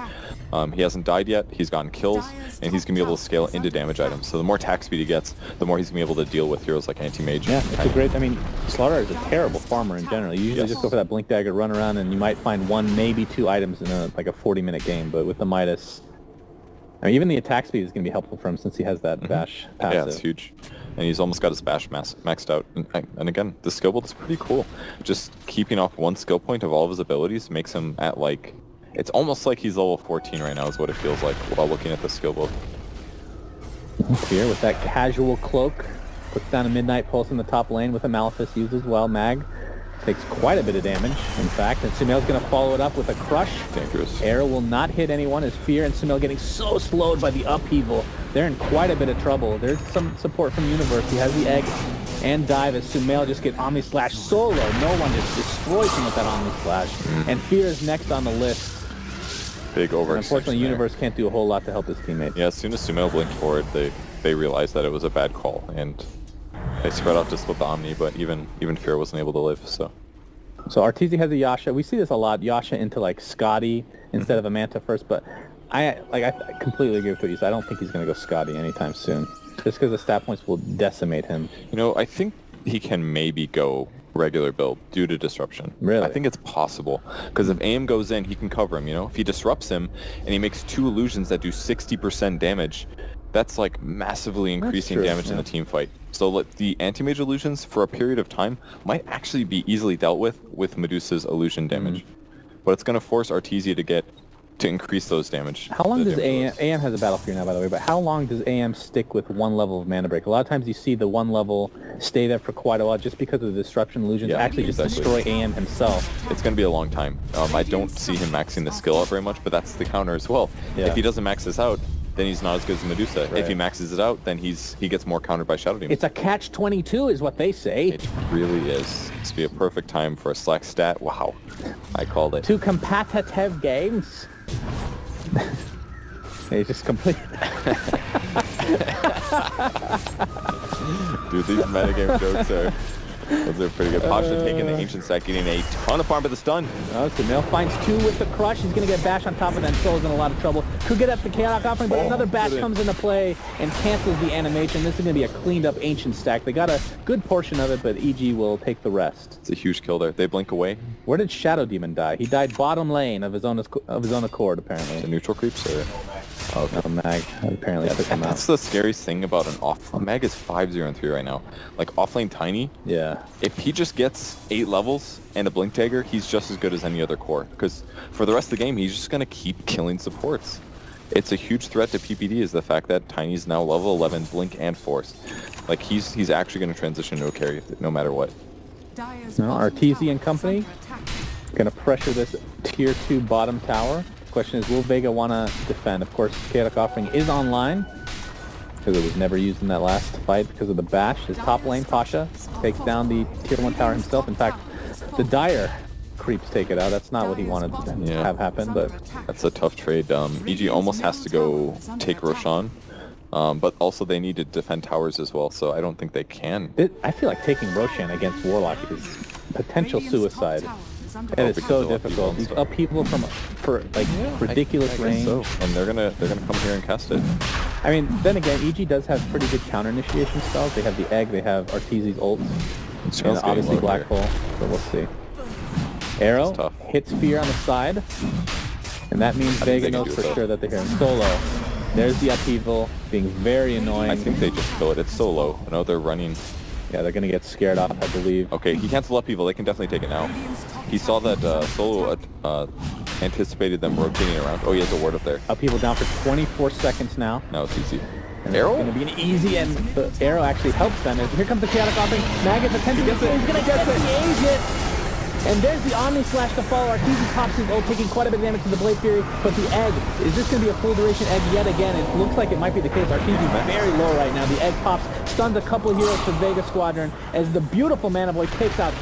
He hasn't died yet, he's gotten kills, and he's going to be able to scale into damage items. So the more attack speed he gets, the more he's going to be able to deal with heroes like Anti-Mage. Yeah, it's a great, I mean, Slaughter is a terrible farmer in general. You usually just go for that Blink Dagger, run around, and you might find 1, maybe 2 items in like a 40-minute game, but with the Midas, I mean, even the attack speed is going to be helpful for him since he has that bash passive. Yeah, it's huge. And he's almost got his bash maxed out. And again, the skill build is pretty cool. Just keeping off 1 skill point of all of his abilities makes him at like... It's almost like he's level 14 right now is what it feels like while looking at the skill build. Here with that casual cloak, puts down a Midnight Pulse in the top lane with a Malefice used as well. Mag takes quite a bit of damage, in fact, and Sumail's going to follow it up with a Crush. Dangerous. Arrow will not hit anyone as Fear and Sumail getting so slowed by the upheaval. They're in quite a bit of trouble. There's some support from Universe. He has the Egg and Dive as Sumail just get Omni Slash solo. No one just destroys him with that Omni Slash. And Fear is next on the list. Big over. Unfortunately, Universe can't do a whole lot to help his teammates. Yeah, as soon as Sumail blinked forward, they realized that it was a bad call, and they spread out to split the Omni, but even Fear wasn't able to live, so... So Arteezy has a Yasha. We see this a lot. Yasha into like Scotty instead of a Manta first, but I completely agree with what you said. I don't think he's going to go Scotty anytime soon, just because the stat points will decimate him. You know, I think he can maybe go regular build due to disruption. Really? I think it's possible, because if AIM goes in, he can cover him, you know? If he disrupts him and he makes 2 illusions that do 60% damage, that's like massively increasing damage in the team fight. So the anti-mage illusions for a period of time might actually be easily dealt with Medusa's illusion damage. But it's going to force Arteezy to increase those damage. How long does AM has a Battle Fear now, by the way, but how long does AM stick with 1 level of Mana Break? A lot of times you see the 1 level stay there for quite a while just because of the disruption illusions actually just destroy AM himself. It's going to be a long time. I don't see him maxing the skill out very much, but that's the counter as well. Yeah. If he doesn't max this out, then he's not as good as Medusa. Right. If he maxes it out, then he gets more countered by Shadow Demon. It's a catch-22 is what they say. It really is. This would be a perfect time for a Slack stat. Wow. I called it. 2 competitive games. They just complete. Dude, these metagame jokes those are pretty good. Pasha taking the Ancient Stack, getting a ton of farm with the stun. Oh, Sumail finds 2 with the Crush. He's going to get Bash on top of that. Solo's in a lot of trouble. Could get up the Chaotic Offering, but another Bash comes into play and cancels the animation. This is going to be a cleaned up Ancient Stack. They got a good portion of it, but EG will take the rest. It's a huge kill there. They blink away. Where did Shadow Demon die? He died bottom lane of his own accord, apparently. The neutral creeps or... Oh, no, Mag apparently took him out. That's the scariest thing about an off... Mag is 5-0-3 right now. Like, offlane Tiny, Yeah. if he just gets 8 levels and a Blink Dagger, he's just as good as any other core. Because for the rest of the game, he's just going to keep killing supports. It's a huge threat to PPD is the fact that Tiny's now level 11, Blink, and Force. Like, he's actually going to transition to a carry no matter what. Now, Arteezy and company going to pressure this tier 2 bottom tower. Question is, will Vega want to defend? Of course, Chaotic Offering is online because it was never used in that last fight because of the bash. His top lane, Pasha, takes down the tier 1 tower himself. In fact, the Dire creeps take it out. That's not what he wanted to have happen, but... That's a tough trade. EG almost has to go take Roshan, but also they need to defend towers as well, so I don't think they can. I feel like taking Roshan against Warlock is potential suicide. And it's so difficult. These upheaval for like ridiculous range. So. And they're gonna come here and cast it. I mean, then again, EG does have pretty good counter initiation spells. They have the Egg, they have Arteezy's ult, and obviously Black Hole. So we'll see. Arrow hits Fear on the side, and that means Vega knows for sure that they're here in solo. There's the upheaval, being very annoying. I think they just kill it. It's so low. I know they're running. Yeah, they're gonna get scared off, I believe. Okay, he canceled upheaval. They can definitely take it now. He saw that solo anticipated them rotating around. Oh, he has a ward up there. Upheaval down for 24 seconds now. Now it's easy. And Arrow? It's going to be an easy, and the arrow actually helps them. Here comes the chaotic offering. Mag is attempting to get it. He's going to get the agent. And there's the Omni Slash to follow. Arteezy pops his ult, taking quite a bit of damage to the Blade Fury. But the egg, is this going to be a full duration egg yet again? It looks like it might be the case. Arteezy's very low right now. The egg pops, stuns a couple of heroes for Vega Squadron as the beautiful Mana Boy takes out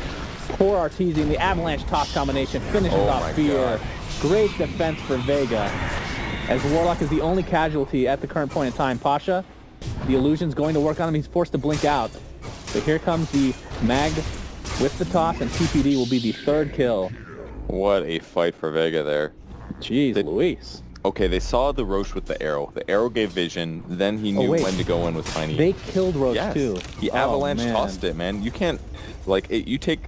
poor Arteezy, and the Avalanche toss combination finishes off Fear. God. Great defense for Vega, as Warlock is the only casualty at the current point in time. Pasha, the illusion's going to work on him. He's forced to blink out. But here comes the Mag with the toss, and TPD will be the third kill. What a fight for Vega there. Jeez, Luis. Okay, they saw the Roche with the arrow. The arrow gave vision, then he knew when to go in with Tiny. They killed Roche too. He avalanche tossed it, man. You can't, like, you take...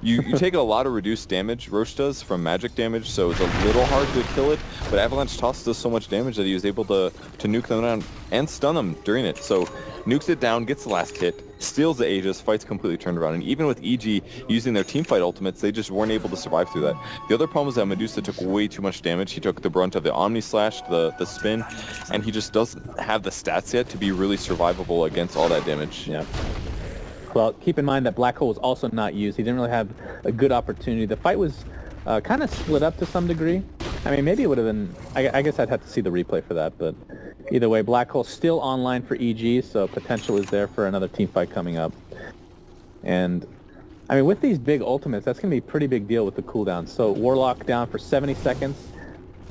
You take a lot of reduced damage, Roche does, from magic damage, so it's a little hard to kill it, but Avalanche Toss does so much damage that he was able to nuke them down and stun them during it. So nukes it down, gets the last hit, steals the Aegis, fight's completely turned around, and even with EG using their teamfight ultimates, they just weren't able to survive through that. The other problem is that Medusa took way too much damage. He took the brunt of the Omni Slash, the spin, and he just doesn't have the stats yet to be really survivable against all that damage. Yeah. Well, keep in mind that Black Hole was also not used. He didn't really have a good opportunity. The fight was kind of split up to some degree. I mean, maybe it would have been... I guess I'd have to see the replay for that, but either way, Black Hole still online for EG, so potential is there for another team fight coming up. And, I mean, with these big ultimates, that's going to be a pretty big deal with the cooldown. So, Warlock down for 70 seconds.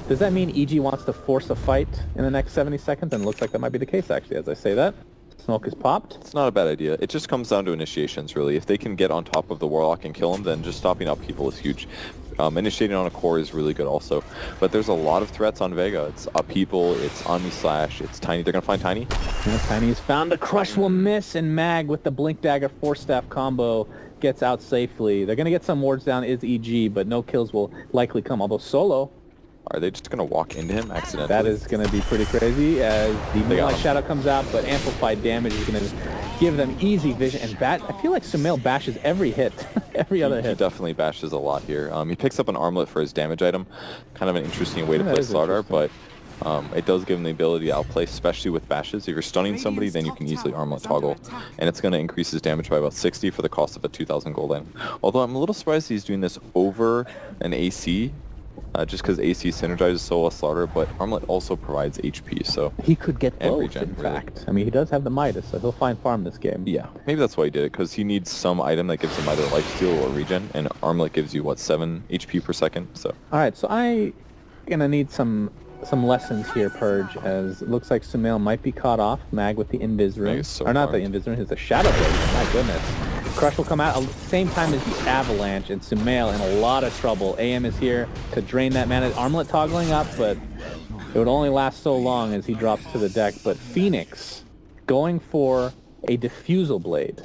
Does that mean EG wants to force a fight in the next 70 seconds? And it looks like that might be the case, actually, as I say that. Smoke is popped. It's not a bad idea. It just comes down to initiations, really. If they can get on top of the Warlock and kill him, then just stopping upheaval is huge. Initiating on a core is really good also. But there's a lot of threats on Vega. It's upheaval, it's Omni Slash, it's Tiny. They're going to find Tiny? Yeah, Tiny is found. The Crush will miss, and Mag with the Blink Dagger 4-staff combo gets out safely. They're going to get some wards down, is EG, but no kills will likely come. Although Solo... Are they just going to walk into him accidentally? That is going to be pretty crazy as the Moonlight Shadow comes out, but amplified damage is going to give them easy vision. And I feel like Sumail bashes every hit, every other hit. He definitely bashes a lot here. He picks up an armlet for his damage item. Kind of an interesting way to play Slardar, but it does give him the ability to outplay, especially with bashes. If you're stunning somebody, then you can easily armlet toggle. And it's going to increase his damage by about 60 for the cost of a 2,000 gold item. Although I'm a little surprised he's doing this over an AC. Just because AC synergizes so well Slaughter, but Armlet also provides HP, so... He could get both, regen, in fact. I mean, he does have the Midas, so he'll find farm this game. Yeah, maybe that's why he did it, because he needs some item that gives him either lifesteal or regen, and Armlet gives you, what, 7 HP per second, so... Alright, so I'm gonna need some lessons here, Purge, as it looks like Sumail might be caught off. Mag with the Invis Room. So or not the Invis Room, it's the Shadow Blade. My goodness. Crush will come out at the same time as the Avalanche, and Sumail in a lot of trouble. AM is here to drain that mana. Armlet toggling up, but it would only last so long as he drops to the deck. But Phoenix going for a Diffusal Blade.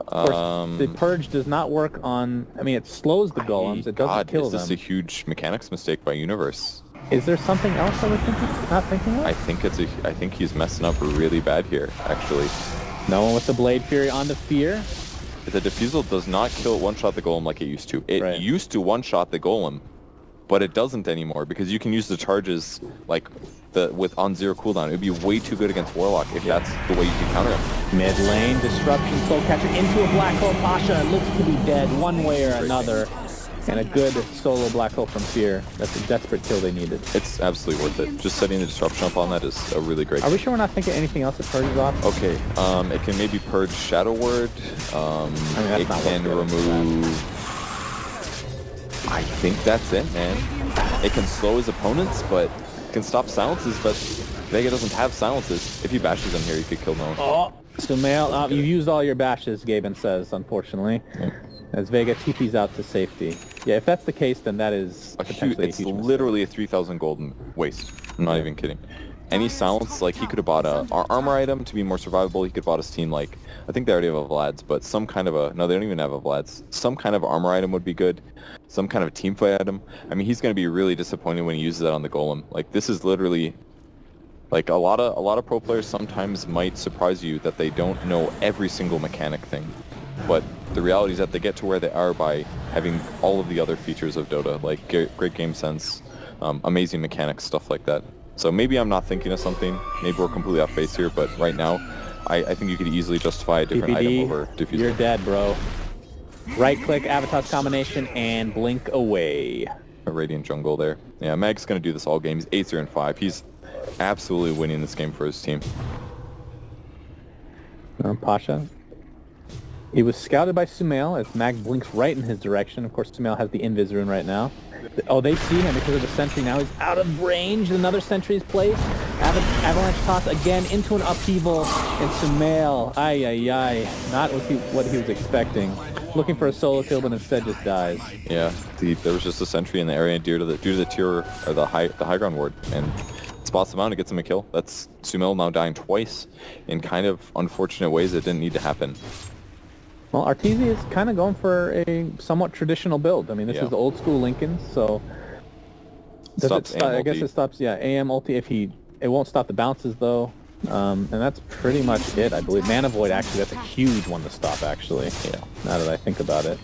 Of course, the Purge does not work on... I mean, it slows the golems. It doesn't kill them. This is a huge mechanics mistake by Universe. Is there something else that we're not thinking of? I think he's messing up really bad here, actually. No one with the Blade Fury on the Fear. The Diffusal does not one-shot the golem like it used to. It used to one-shot the golem, but it doesn't anymore because you can use the charges like on 0 cooldown. It would be way too good against Warlock if that's the way you can counter him. Mid lane, Disruption, Soul Catcher into a Black Hole. Pasha looks to be dead one way or another. And a good solo Black Hole from Fear. That's a desperate kill they needed. It's absolutely worth it. Just setting the Disruption up on that is a really great Are we sure we're not thinking anything else that purges off? Okay, it can maybe purge Shadow Word. It can remove... I think that's it, man. It can slow his opponents, but it can stop silences, but Vega doesn't have silences. If he bashes him here, he could kill no one. Oh, Sumail, you've used all your bashes, Gaben says, unfortunately. Yeah. As Vega TP's out to safety. Yeah, if that's the case, then that is potentially a huge mistake. Literally a 3,000 gold waste. I'm not even kidding. Any silence, like he could have bought a armor item to be more survivable. He could have bought his team, like, I think they already have a Vlad's, but some kind of no, they don't even have a Vlad's. Some kind of armor item would be good. Some kind of team fight item. I mean, he's going to be really disappointed when he uses that on the golem. Like, this is literally, like, a lot of pro players sometimes might surprise you that they don't know every single mechanic thing. But the reality is that they get to where they are by having all of the other features of Dota, like great game sense, amazing mechanics, stuff like that. So maybe I'm not thinking of something. Maybe we're completely off base here, but right now, I think you could easily justify a different item over Diffusal. You're dead, bro. Right-click, Avatar's combination, and blink away. A Radiant jungle there. Yeah, Mag's going to do this all game. He's 8-0-5. He's absolutely winning this game for his team. Pasha. He was scouted by Sumail as Mag blinks right in his direction. Of course, Sumail has the Invis rune right now. Oh, they see him because of the sentry. Now he's out of range. Another sentry is placed. Avalanche toss again into an upheaval. And Sumail, not what he was expecting. Looking for a solo kill, but instead just dies. Yeah, there was just a sentry in the area due to the tier or the high ground ward, and spots him out and gets him a kill. That's Sumail now dying twice in kind of unfortunate ways that didn't need to happen. Well, Arteezy is kind of going for a somewhat traditional build. I mean, this is old school Lincoln, so I guess it stops. Yeah, AM ulti. It won't stop the bounces though, and that's pretty much it. I believe Mana Void actually that's a huge one to stop actually. Yeah. Now that I think about it,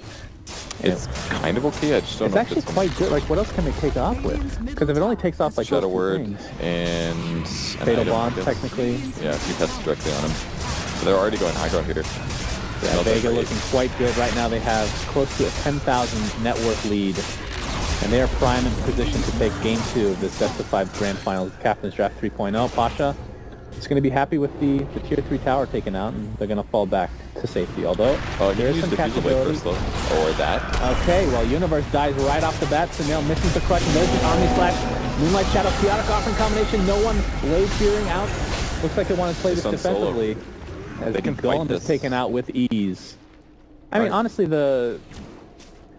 it's kind of okay. I just don't know. It's actually quite good. Like, what else can they take off with? Because if it only takes off like Shadow those two Word things. and Fatal Bond technically. Yeah, if you test it directly on him. So they're already going high ground here. Yeah, Vega looking quite good. Right now they have close to a 10,000 net worth lead. And they are prime in position to take Game 2 of this Best of 5 Grand Finals Captain's Draft 3.0. Pasha is going to be happy with the Tier 3 tower taken out, and they're going to fall back to safety. Although, there is some catchability. Or that. Okay, well, Universe dies right off the bat. Sumail misses the clutch, and there's the Omni Slash. Moonlight Shadow, Chaotic Offering combination. No one laid fearing out. Looks like they want to play this defensively. As the Golem is taken out with ease. I mean, honestly, the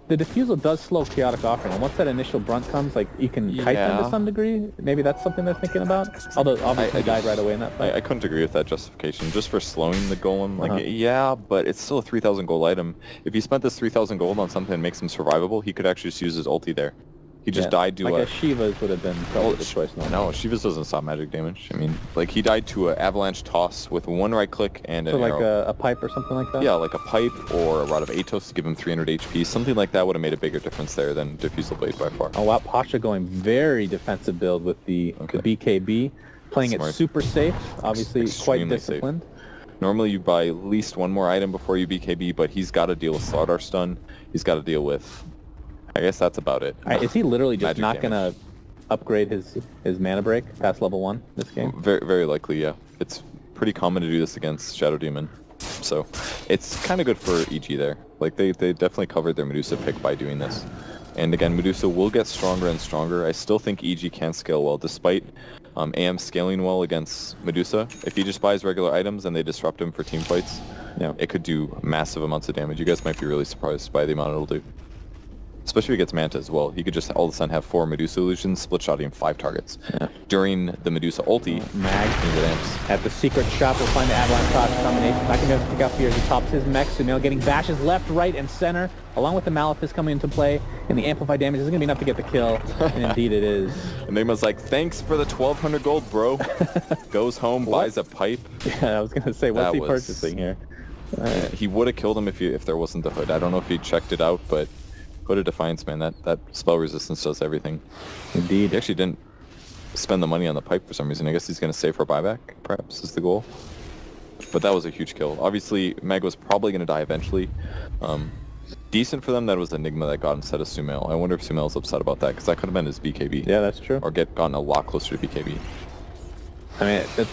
Diffusal does slow Chaotic Offering, and once that initial brunt comes, like, you can kite them to some degree. Maybe that's something they're thinking about. Although, obviously, he died right away in that fight. I couldn't agree with that justification. Just for slowing the Golem, like, yeah, but it's still a 3,000 gold item. If he spent this 3,000 gold on something that makes him survivable, he could actually just use his ulti there. He just died to a Shiva's would have been probably the choice. No, Shiva's doesn't stop magic damage. I mean, like, he died to an avalanche toss with one right click and an arrow. Like a pipe or something like that? Yeah, like a pipe or a Rod of Atos to give him 300 HP. Something like that would have made a bigger difference there than Diffusal Blade by far. Oh wow, Pasha going very defensive build with the BKB. Playing it super safe, obviously quite disciplined. Safe. Normally you buy at least one more item before you BKB, but he's got to deal with Slardar stun. He's got to deal with... I guess that's about it. Is he literally just not going to upgrade his mana break past level 1 this game? Very, very likely, yeah. It's pretty common to do this against Shadow Demon. So it's kind of good for EG there. Like, they definitely covered their Medusa pick by doing this. And again, Medusa will get stronger and stronger. I still think EG can scale well, despite AM scaling well against Medusa. If he just buys regular items and they disrupt him for team fights, it could do massive amounts of damage. You guys might be really surprised by the amount it'll do. Especially if he gets Manta as well. He could just all of a sudden have 4 Medusa illusions, split-shotting 5 targets. During the Medusa ulti, Mag at the secret shop will find the Avalanche Toss combination. Not going to be able to take out Fear as he tops his mech. Sumail getting bashes left, right, and center, along with the Malefice coming into play. And the amplified damage is going to be enough to get the kill. And indeed it is. Enigma's like, thanks for the 1,200 gold, bro. Goes home, buys a pipe. Yeah, I was going to say, what's he purchasing here? He would have killed him if there wasn't the hood. I don't know if he checked it out, but... Hood of Defiance, man, that spell resistance does everything. Indeed. He actually didn't spend the money on the pipe for some reason. I guess he's going to save for buyback, perhaps, is the goal. But that was a huge kill. Obviously, Meg was probably going to die eventually. Decent for them that it was Enigma that got him instead of Sumail. I wonder if Sumail's upset about that, because that could have been his BKB. Yeah, that's true. Or gotten a lot closer to BKB. I mean,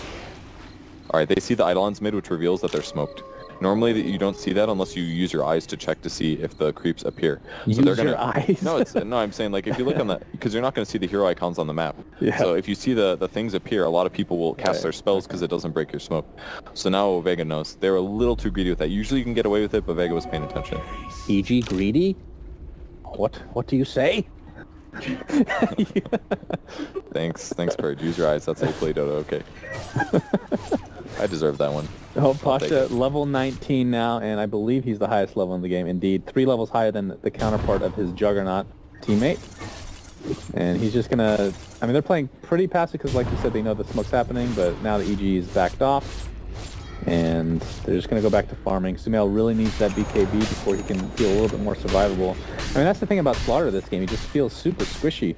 Alright, they see the Eidolons mid, which reveals that they're smoked. Normally, you don't see that unless you use your eyes to check to see if the creeps appear. So they're gonna, your eyes? No, I'm saying, like, if you look on the... Because you're not going to see the hero icons on the map. Yeah. So if you see the things appear, a lot of people will cast their spells because it doesn't break your smoke. So now Vega knows. They were a little too greedy with that. Usually you can get away with it, but Vega was paying attention. EG greedy? What do you say? Thanks, Purge. Use your eyes. That's how you play Dota, okay. I deserve that one. Oh, Pasha, level 19 now, and I believe he's the highest level in the game. Indeed, 3 levels higher than the counterpart of his Juggernaut teammate. And he's just gonna... I mean, they're playing pretty passive because, like you said, they know the smoke's happening, but now the EG is backed off. And they're just going to go back to farming. Sumail really needs that BKB before he can feel a little bit more survivable. I mean, that's the thing about Slaughter this game. He just feels super squishy.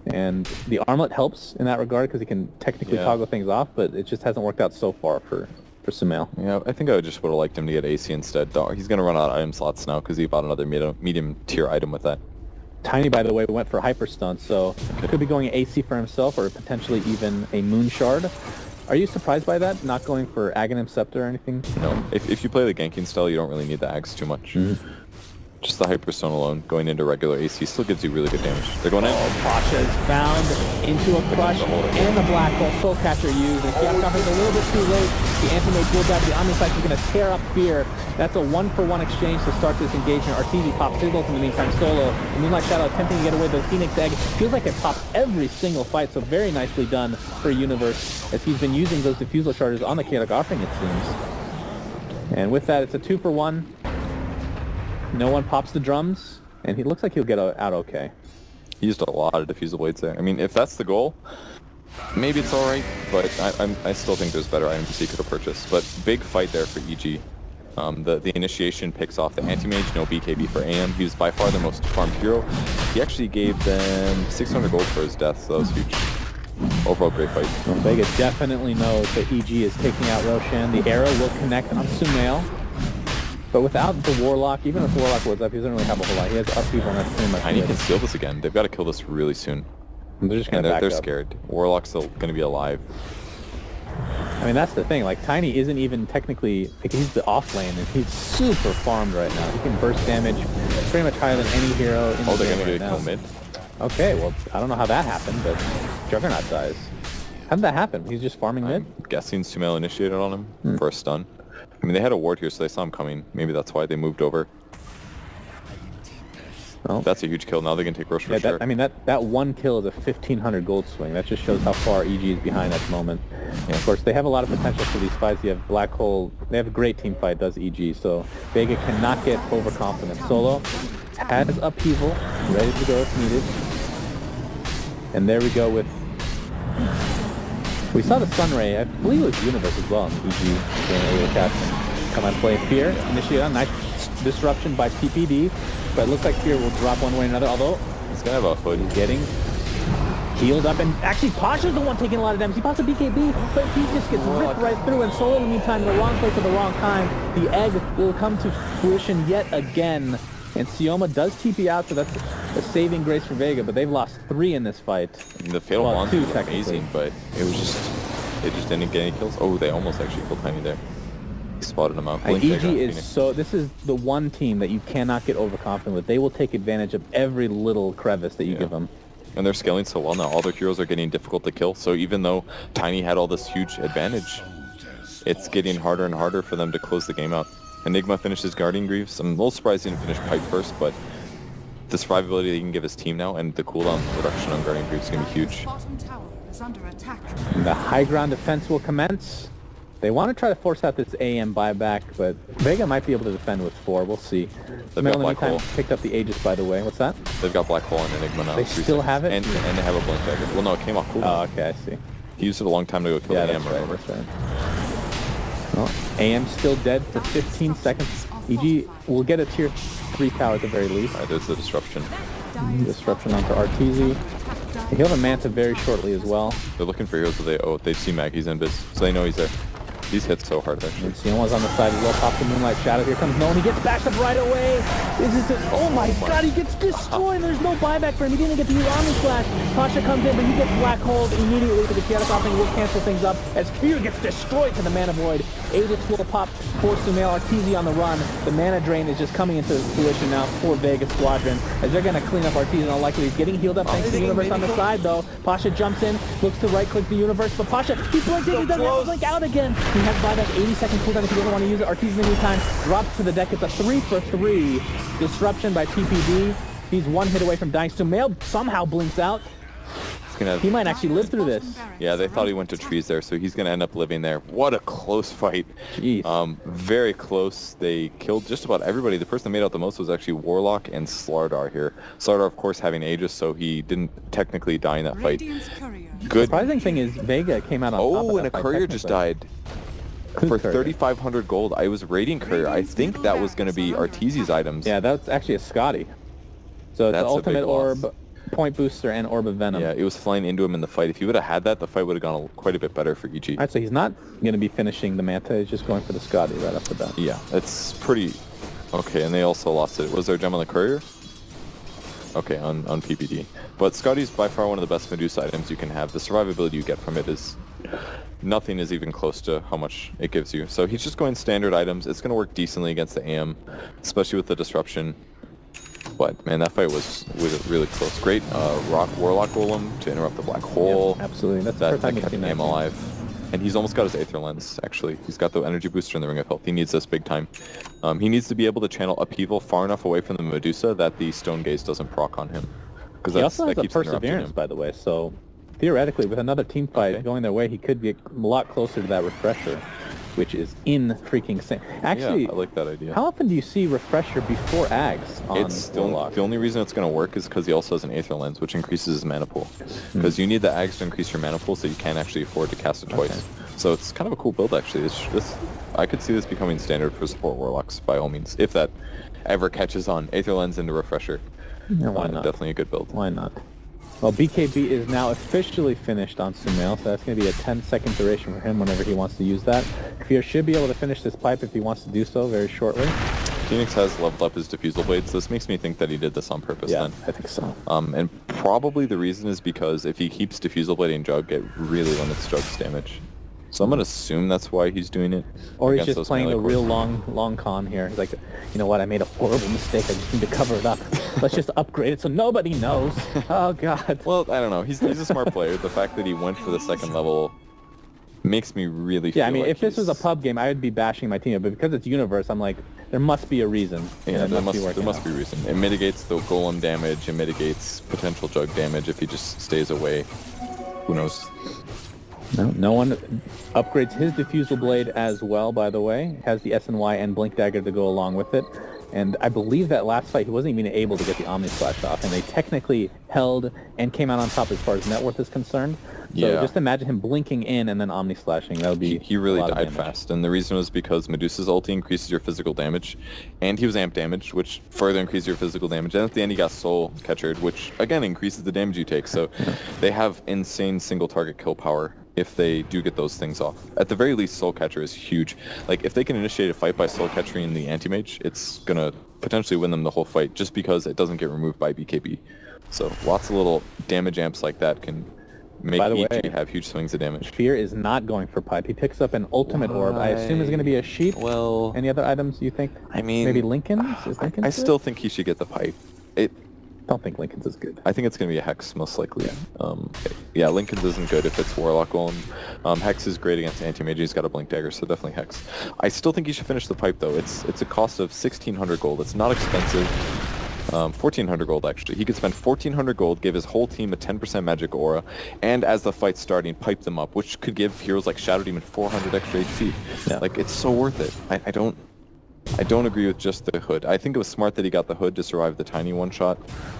And the armlet helps in that regard because he can technically toggle things off, but it just hasn't worked out so far for Sumail. Yeah, I think I just would have liked him to get AC instead. Though he's going to run out of item slots now because he bought another medium tier item with that. Tiny, by the way, went for Hyperstun, so could be going AC for himself or potentially even a Moon Shard. Are you surprised by that, not going for Aghanim Scepter or anything? No. If you play the ganking style, you don't really need the Axe too much. Just the Hyperstone alone, going into regular AC, still gives you really good damage. They're going in. Pasha is found into a crush and the Black Hole. Soul Catcher used, and Kiatokov is a little bit too late. The Anti-Mage will die, but the Omnispike is going to tear up Fear. That's a 1-for-1 exchange to start this engagement. Arteezy pops Signals in the meantime. Solo, the Moonlight Shadow attempting to get away with the Phoenix Egg. Feels like it pops every single fight, so very nicely done for Universe, as he's been using those Diffusal Charges on the Chaotic Offering, it seems. And with that, it's a 2-for-1. No one pops the drums, and he looks like he'll get out okay. He used a lot of Diffusal Blades there. I mean, if that's the goal, maybe it's alright, but I still think there's better items he could have purchased. But big fight there for EG. The initiation picks off the Anti-Mage, no BKB for AM. He was by far the most farmed hero. He actually gave them 600 gold for his death, so that was huge. Overall, great fight. Well, Vega definitely knows that EG is taking out Roshan. The arrow will connect on Sumail. But without the Warlock, even if the Warlock was up, he doesn't really have a whole lot. He has upheaval, and that's pretty much And he can steal this again. They've got to kill this really soon. They're just going to back they're up. scared. Warlock's still going to be alive. I mean, that's the thing. Like, Tiny isn't even technically... Like, he's the off lane, and he's super farmed right now. He can burst damage pretty much higher than any hero in the game. They're going to right get a kill mid? Okay, well, I don't know how that happened, but Juggernaut dies. How did that happen? He's just farming mid? I'm guessing Sumail initiated on him for a stun. I mean, they had a ward here, so they saw him coming. Maybe that's why they moved over. Well, that's a huge kill. Now they can take Rosh for sure. I mean, that one kill is a 1,500 gold swing. That just shows how far EG is behind at the moment. And of course, they have a lot of potential for these fights. You have Black Hole. They have a great team fight, does EG. So Vega cannot get overconfident. Solo has upheaval, ready to go if needed. And there we go with... We saw the Sunray. I believe it was Universe as well in the EG game earlier casting. Come on, play Fear. Initiate on. Nice disruption by PPD. But it looks like Fear will drop one way or another, although... He's going to have a hood. He's getting healed up, and actually Pasha's the one taking a lot of damage. He pops a BKB, but he just gets ripped right through, and Solo in the meantime in the wrong place at the wrong time. The egg will come to fruition yet again, and Sioma does TP out, so that's a saving grace for Vega, but they've lost 3 in this fight. The Fatal Wand was amazing, but it was just... They just didn't get any kills. Oh, they almost actually killed Tiny there. He spotted him out. EG is so... This is the one team that you cannot get overconfident with. They will take advantage of every little crevice that you give them. And they're scaling so well now. All their heroes are getting difficult to kill. So even though Tiny had all this huge advantage, it's getting harder and harder for them to close the game out. Enigma finishes Guardian Greaves. I'm a little surprised he didn't finish Pipe first, but the survivability that he can give his team now and the cooldown reduction on Guardian Greaves is going to be huge. And the high ground defense will commence. They want to try to force out this AM buyback, but Vega might be able to defend with 4. We'll see. They've got Black Hole. Picked up the Aegis, by the way. What's that? They've got Black Hole and Enigma now. They still have it? And they have a Blink Dagger. Well, no, it came off cooldown. Oh, okay, I see. He used it a long time to go kill the AM, remember? That's right. Well, AM's still dead for 15 seconds. EG will get a tier 3 tower at the very least. Alright, there's the disruption. Disruption onto Arteezy. He'll have a Manta very shortly as well. They're looking for heroes, but they see Maggie's in biz, so they know he's there. He's hit so hard there. And Sioma's on the side as well. Pops the Moonlight Shadow. Here comes Nolan. He gets bashed up right away. This is it. Oh my god, he gets destroyed. There's no buyback for him. He didn't get to use Omni Slash. Pasha comes in, but he gets Black Holed immediately. The Chaotic Offering will cancel things up as Fear gets destroyed to the Mana Void. Aegis will pop for Sumail. Arteezy on the run. The Mana Drain is just coming into fruition now for Vega Squadron as they're going to clean up Arteezy. And all likely he's getting healed up thanks to the Universe on the side, though. Pasha jumps in, looks to right-click the Universe, but Pasha, he blinks in. He doesn't have to blink out again. He has buyback 80-second cooldown if he doesn't want to use it. Arteezy in the meantime drops to the deck. It's a 3-for-3 disruption by PPD. He's 1 hit away from dying. Sumail somehow blinks out. He might actually live through this. Yeah, they thought he went to trees there, so he's going to end up living there. What a close fight. Jeez. Very close. They killed just about everybody. The person that made out the most was actually Warlock and Slardar here. Slardar, of course, having Aegis, so he didn't technically die in that fight. Good. Surprising thing is Vega came out on top of that and a fight, courier just died. For 3,500 gold, I was Radiant Courier. I think that was going to be Arteezy's items. Yeah, that's actually a Scotty. So it's That's the a ultimate big loss. orb, point booster, and orb of venom. Yeah, it was flying into him in the fight. If he would have had that, the fight would have gone quite a bit better for EG. Alright, so he's not going to be finishing the Manta, he's just going for the Scotty right off the bat. Yeah, it's pretty... Okay, and they also lost it. Was there a gem on the Courier? Okay, on PPD. But Scotty's by far one of the best Medusa items you can have. The survivability you get from it is... Nothing is even close to how much it gives you. So he's just going standard items. It's going to work decently against the AM, especially with the disruption. But man, that fight was really close. Great Warlock Golem to interrupt the black hole. Yep, absolutely. That's the That first time we've kept seen him that. alive. And he's almost got his Aether Lens, actually. He's got the energy booster and the Ring of Health. He needs this big time. He needs to be able to channel upheaval far enough away from the Medusa that the Stone Gaze doesn't proc on him. Because He also has that a keeps interrupting perseverance, him. by the way, so theoretically, with another team fight Okay. going their way, he could be a lot closer to that Refresher, which is in freaking same. Actually, Yeah, I like that idea. how often do you see Refresher before Ags on It's the Warlock? only reason it's going to work is because he also has an Aether Lens, which increases his mana pool. Hmm. Because you need the Ags to increase your mana pool, so you can't actually afford to cast it twice. So it's kind of a cool build, actually. I could see this becoming standard for support Warlocks, by all means, if that ever catches on. Aether Lens into Refresher. Yeah, why not? Definitely a good build. Why not? Well, BKB is now officially finished on Sumail, so that's going to be a 10-second duration for him whenever he wants to use that. Fear should be able to finish this pipe if he wants to do so very shortly. Phoenix has leveled up his Diffusal Blades. This makes me think that he did this on purpose Yeah, then. I think so. And probably the reason is because if he keeps Diffusal Blading Jug, it really limits Jug's damage. So I'm going to assume that's why he's doing it. Or he's against just those playing melee the real cores. long con here. He's like, you know what, I made a horrible mistake, I just need to cover it up. Let's just upgrade it so nobody knows. Oh, God. Well, I don't know. He's a smart player. The fact that he went for the second level makes me really feel Yeah, I mean, like if this was a pub game, I would be bashing my team, but because it's Universe, I'm like, there must be a reason. and Yeah, it there be must working be out. reason. It mitigates the golem damage. It mitigates potential Jug damage if he just stays away. Who knows? No one upgrades his Diffusal Blade as well, by the way. Has the SNY and Blink Dagger to go along with it. And I believe that last fight he wasn't even able to get the Omni Slash off, and they technically held and came out on top as far as net worth is concerned. So Yeah. just imagine him blinking in and then Omni Slashing. That would be He really a lot of died damage. fast, and the reason was because Medusa's ulti increases your physical damage, and he was amp damaged, which further increases your physical damage. And at the end, he got Soul Catchered, which again increases the damage you take. So they have insane single target kill power if they do get those things off. At the very least, Soul Catcher is huge. Like if they can initiate a fight by Soul Catchering the anti-mage, it's gonna potentially win them the whole fight just because it doesn't get removed by BKB. So lots of little damage amps like that can make By the EG way, have huge swings of damage. Fear is not going for pipe. He picks up an ultimate orb. I assume is going to be a sheep. Well, Any other items you think? I mean, Maybe Lincoln's? Is Lincoln's I good? still think he should get the pipe. don't think Lincoln's is good. I think it's going to be a Hex, most likely. Yeah, Lincoln's isn't good if it's Warlock Golem. Hex is great against Anti-Mage. He's got a Blink Dagger, so definitely Hex. I still think he should finish the pipe, though. It's a cost of 1,600 gold. It's not expensive. 1,400 gold, actually. He could spend 1,400 gold, give his whole team a 10% magic aura, and as the fight's starting, pipe them up, which could give heroes like Shadow Demon 400 extra HP. Yeah. Like, it's so worth it. I don't agree with just the hood. I think it was smart that he got the hood to survive the tiny one-shot,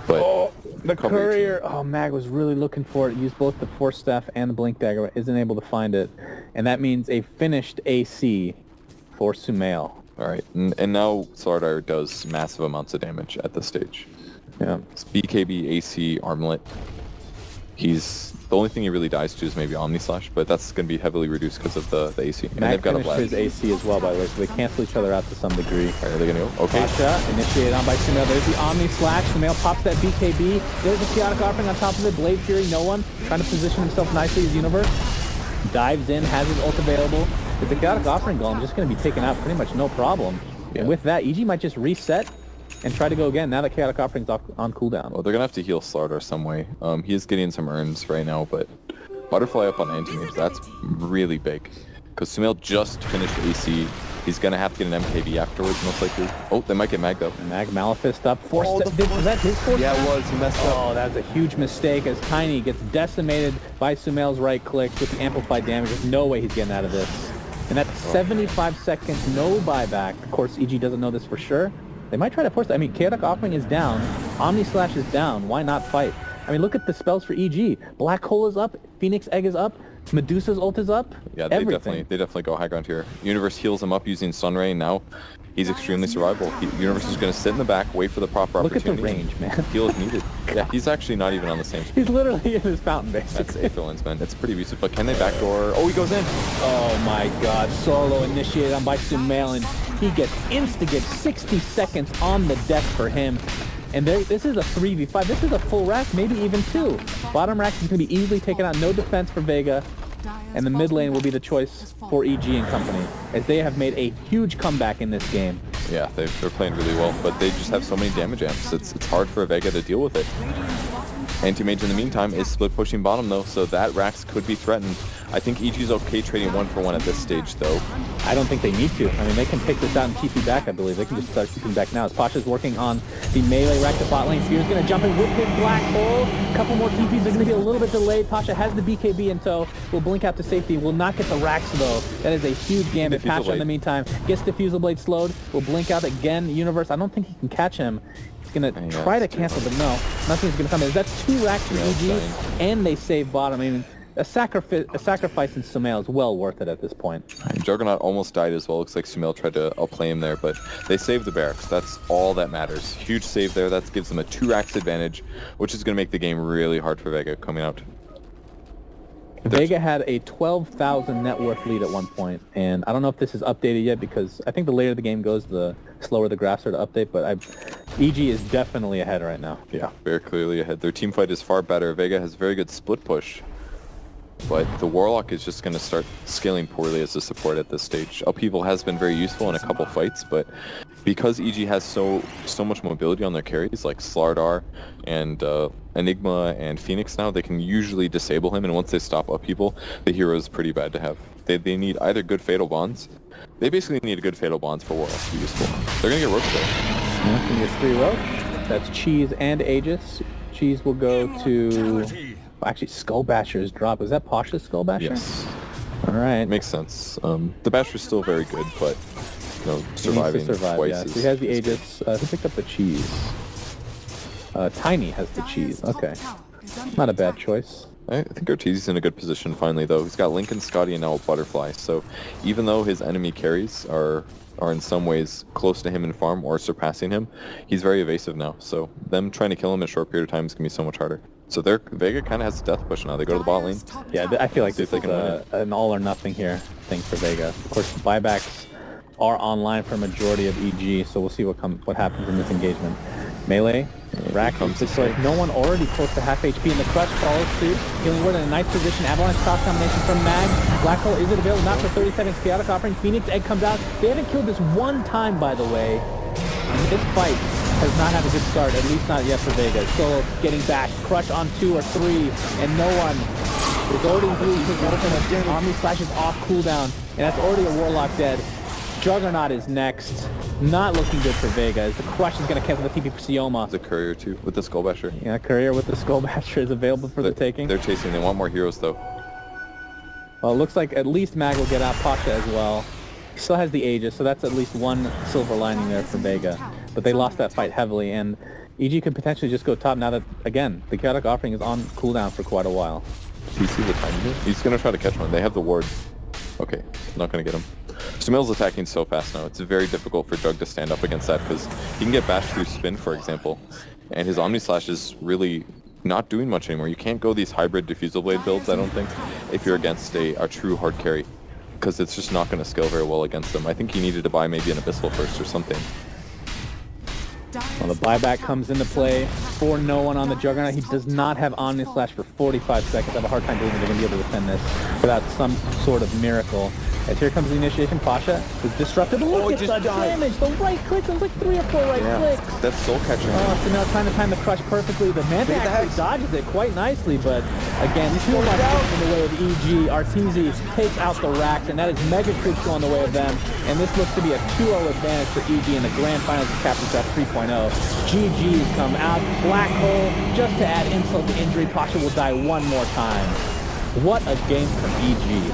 but... The cover your courier, oh, Mag was really looking for it. Used both the Force Staff and the Blink Dagger, but isn't able to find it. And that means a finished AC for Sumail. Alright, and now Slardar does massive amounts of damage at this stage. Yeah. It's BKB, AC, Armlet. The only thing he really dies to is maybe Omni Slash, but that's going to be heavily reduced because of the AC. And Mag they've got a finished blast. his AC as well, by the way, so they cancel each other out to some degree. Alright, are they going to go? Okay. Pasha, initiated on by Sumail. There's the Omni Slash. Sumail pops that BKB. There's a Chaotic Offering on top of it. Blade Fury, no one. Trying to position himself nicely as Universe. Dives in, has his ult available. But the Chaotic Offering Golem just going to be taken out pretty much no problem. Yeah. And with that, EG might just reset and try to go again now that Chaotic Offering's on cooldown. Well, they're going to have to heal Slardar some way. He is getting some urns right now, but Butterfly up on Anti-Mage, that's really big. Because Sumail just finished AC. He's going to have to get an MKB afterwards, most likely. Oh, they might get Mag, though. Mag Malefist up. Was Oh, that his force? Yeah, it was. He messed up. Oh, that's a huge mistake as Tiny gets decimated by Sumail's right click with the amplified damage. There's no way he's getting out of this. And that's 75 seconds, no buyback. Of course, EG doesn't know this for sure. They might try to force it. I mean, Chaotic Offering is down. Omni Slash is down. Why not fight? I mean, look at the spells for EG. Black Hole is up. Phoenix Egg is up. Medusa's ult is up. Yeah, they everything. definitely go high ground here. Universe heals him up using Sunray, and now he's extremely survivable. Universe is going to sit in the back, wait for the proper Look at the opportunity. range, man. Heal if needed. Yeah, he's actually not even on the same. He's literally in his fountain base. That's Aetherlands, man. It's pretty abusive, but can they backdoor? Oh, he goes in. Oh my god, solo initiated on by Sumail, and he gets insta-get 60 seconds on the deck for him. And this is a 3v5. This is a full rack, maybe even 2. Bottom rack is going to be easily taken out. No defense for Vega. And the mid lane will be the choice for EG and company, as they have made a huge comeback in this game. Yeah, they're playing really well, but they just have so many damage amps. It's hard for Vega to deal with it. Anti-Mage in the meantime is split pushing bottom though, so that Rax could be threatened. I think EG's okay trading 1-for-1 at this stage though. I don't think they need to. I mean, they can take this out and TP back, I believe. They can just start keeping back now. As Pasha's working on the melee rack to bot lane. Fear's going to jump in with his black hole. A couple more TPs are going to be a little bit delayed. Pasha has the BKB in tow. Will blink out to safety. Will not get the racks though. That is a huge gambit. Pasha in the meantime gets Diffusal Blade slowed. Will blink out again. Universe, I don't think he can catch him. He's going to try to cancel, but no. Nothing's going to come in. That's 2 racks for EG, and they save bottom. I mean, a sacrifice in Sumail is well worth it at this point. Juggernaut almost died as well. Looks like Sumail tried to outplay him there, but they saved the barracks. That's all that matters. Huge save there. That gives them a 2 racks advantage, which is going to make the game really hard for Vega coming out. Vega had a 12,000 net worth lead at one point, and I don't know if this is updated yet because I think the later the game goes, the slower the graphs are to update, but EG is definitely ahead right now. Yeah, very clearly ahead. Their team fight is far better. Vega has very good split push, but the Warlock is just going to start scaling poorly as a support at this stage. Upheaval has been very useful in a couple fights, but because EG has so much mobility on their carries, like Slardar and Enigma and Phoenix now, they can usually disable him, and once they stop Upheaval, the hero is pretty bad to have. They need either good Fatal Bonds. They basically need a good Fatal Bonds for Warlock to be useful. They're going to get Roach though. Yeah, going to get 3 Roach. That's Cheese and Aegis. Cheese will go to... Actually, Skull Basher is dropped. Was that Pasha's Skull Basher? Yes. All right. Makes sense. The Basher's still very good, but surviving twice yeah. is... So he has the Aegis. Who picked up the Cheese? Tiny has the Cheese. Okay. Not a bad choice. I think Arteezy's in a good position finally, though. He's got Lincoln, Scotty, and now a Butterfly. So even though his enemy carries are in some ways close to him in farm or surpassing him, he's very evasive now. So them trying to kill him in a short period of time is going to be so much harder. So Vega kind of has a death push now. They go to the bot lane. Yeah, I feel like this is an all or nothing here thing for Vega. Of course, the buybacks are online for a majority of EG, so we'll see what happens in this engagement. Melee, rack comes this way. No one already close to half HP, and the Crush follows suit. Healing Word in a nice position. Avalanche cross combination from Mag. Black Hole, is it available? Not for 30 seconds. Chaotic Offering. Phoenix Egg comes out. They haven't killed this one time, by the way. And this fight has not had a good start, at least not yet for Vega. Still getting back. Crush on 2 or 3, and no one is already blue. Omni Slash is off cooldown, and that's already a Warlock dead. Juggernaut is next. Not looking good for Vega, as the Crush is going to cancel the TP for Sioma. The Courier too, with the Skull Basher. Yeah, Courier with the Skull Basher is available for the taking. They're chasing. They want more heroes though. Well, it looks like at least Mag will get out. Pasha as well. He still has the Aegis, so that's at least one silver lining there for Vega. But they lost that fight heavily, and EG could potentially just go top now that, again, the Chaotic Offering is on cooldown for quite a while. Do you see the time here? He's going to try to catch one. They have the ward. Okay, not going to get him. Sumail's attacking so fast now. It's very difficult for Jug to stand up against that because he can get bashed through spin, for example. And his Omni Slash is really not doing much anymore. You can't go these hybrid Diffusal Blade builds, I don't think, if you're against a true hard carry. Because it's just not going to scale very well against them. I think he needed to buy maybe an Abyssal first or something. Well, the buyback comes into play for no one on the Juggernaut. He does not have Omni Slash for 45 seconds. I have a hard time believing they're going to be able to defend this without some sort of miracle. As here comes the initiation, Pasha is disrupted. Look at the damage! The right clicks, it was like 3 or 4 right clicks. That's soul catching. Oh, so now trying to time the Crush perfectly. The Manta actually dodges it quite nicely, but again, too much in the way of EG. Arteezy takes out the racks, and that is Mega Creeps go on the way of them. And this looks to be a 2-0 advantage for EG in the grand finals of Captain's Draft 3.0. GG's come out. Black Hole, just to add insult to injury, Pasha will die one more time. What a game from EG.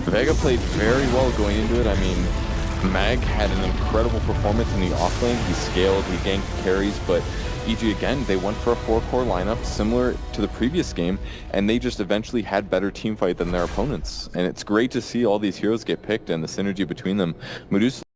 Vega played very well going into it. I mean, Mag had an incredible performance in the offlane. He scaled, he ganked carries, but EG again, they went for a 4-core lineup similar to the previous game, and they just eventually had better team fight than their opponents. And it's great to see all these heroes get picked and the synergy between them. Medusa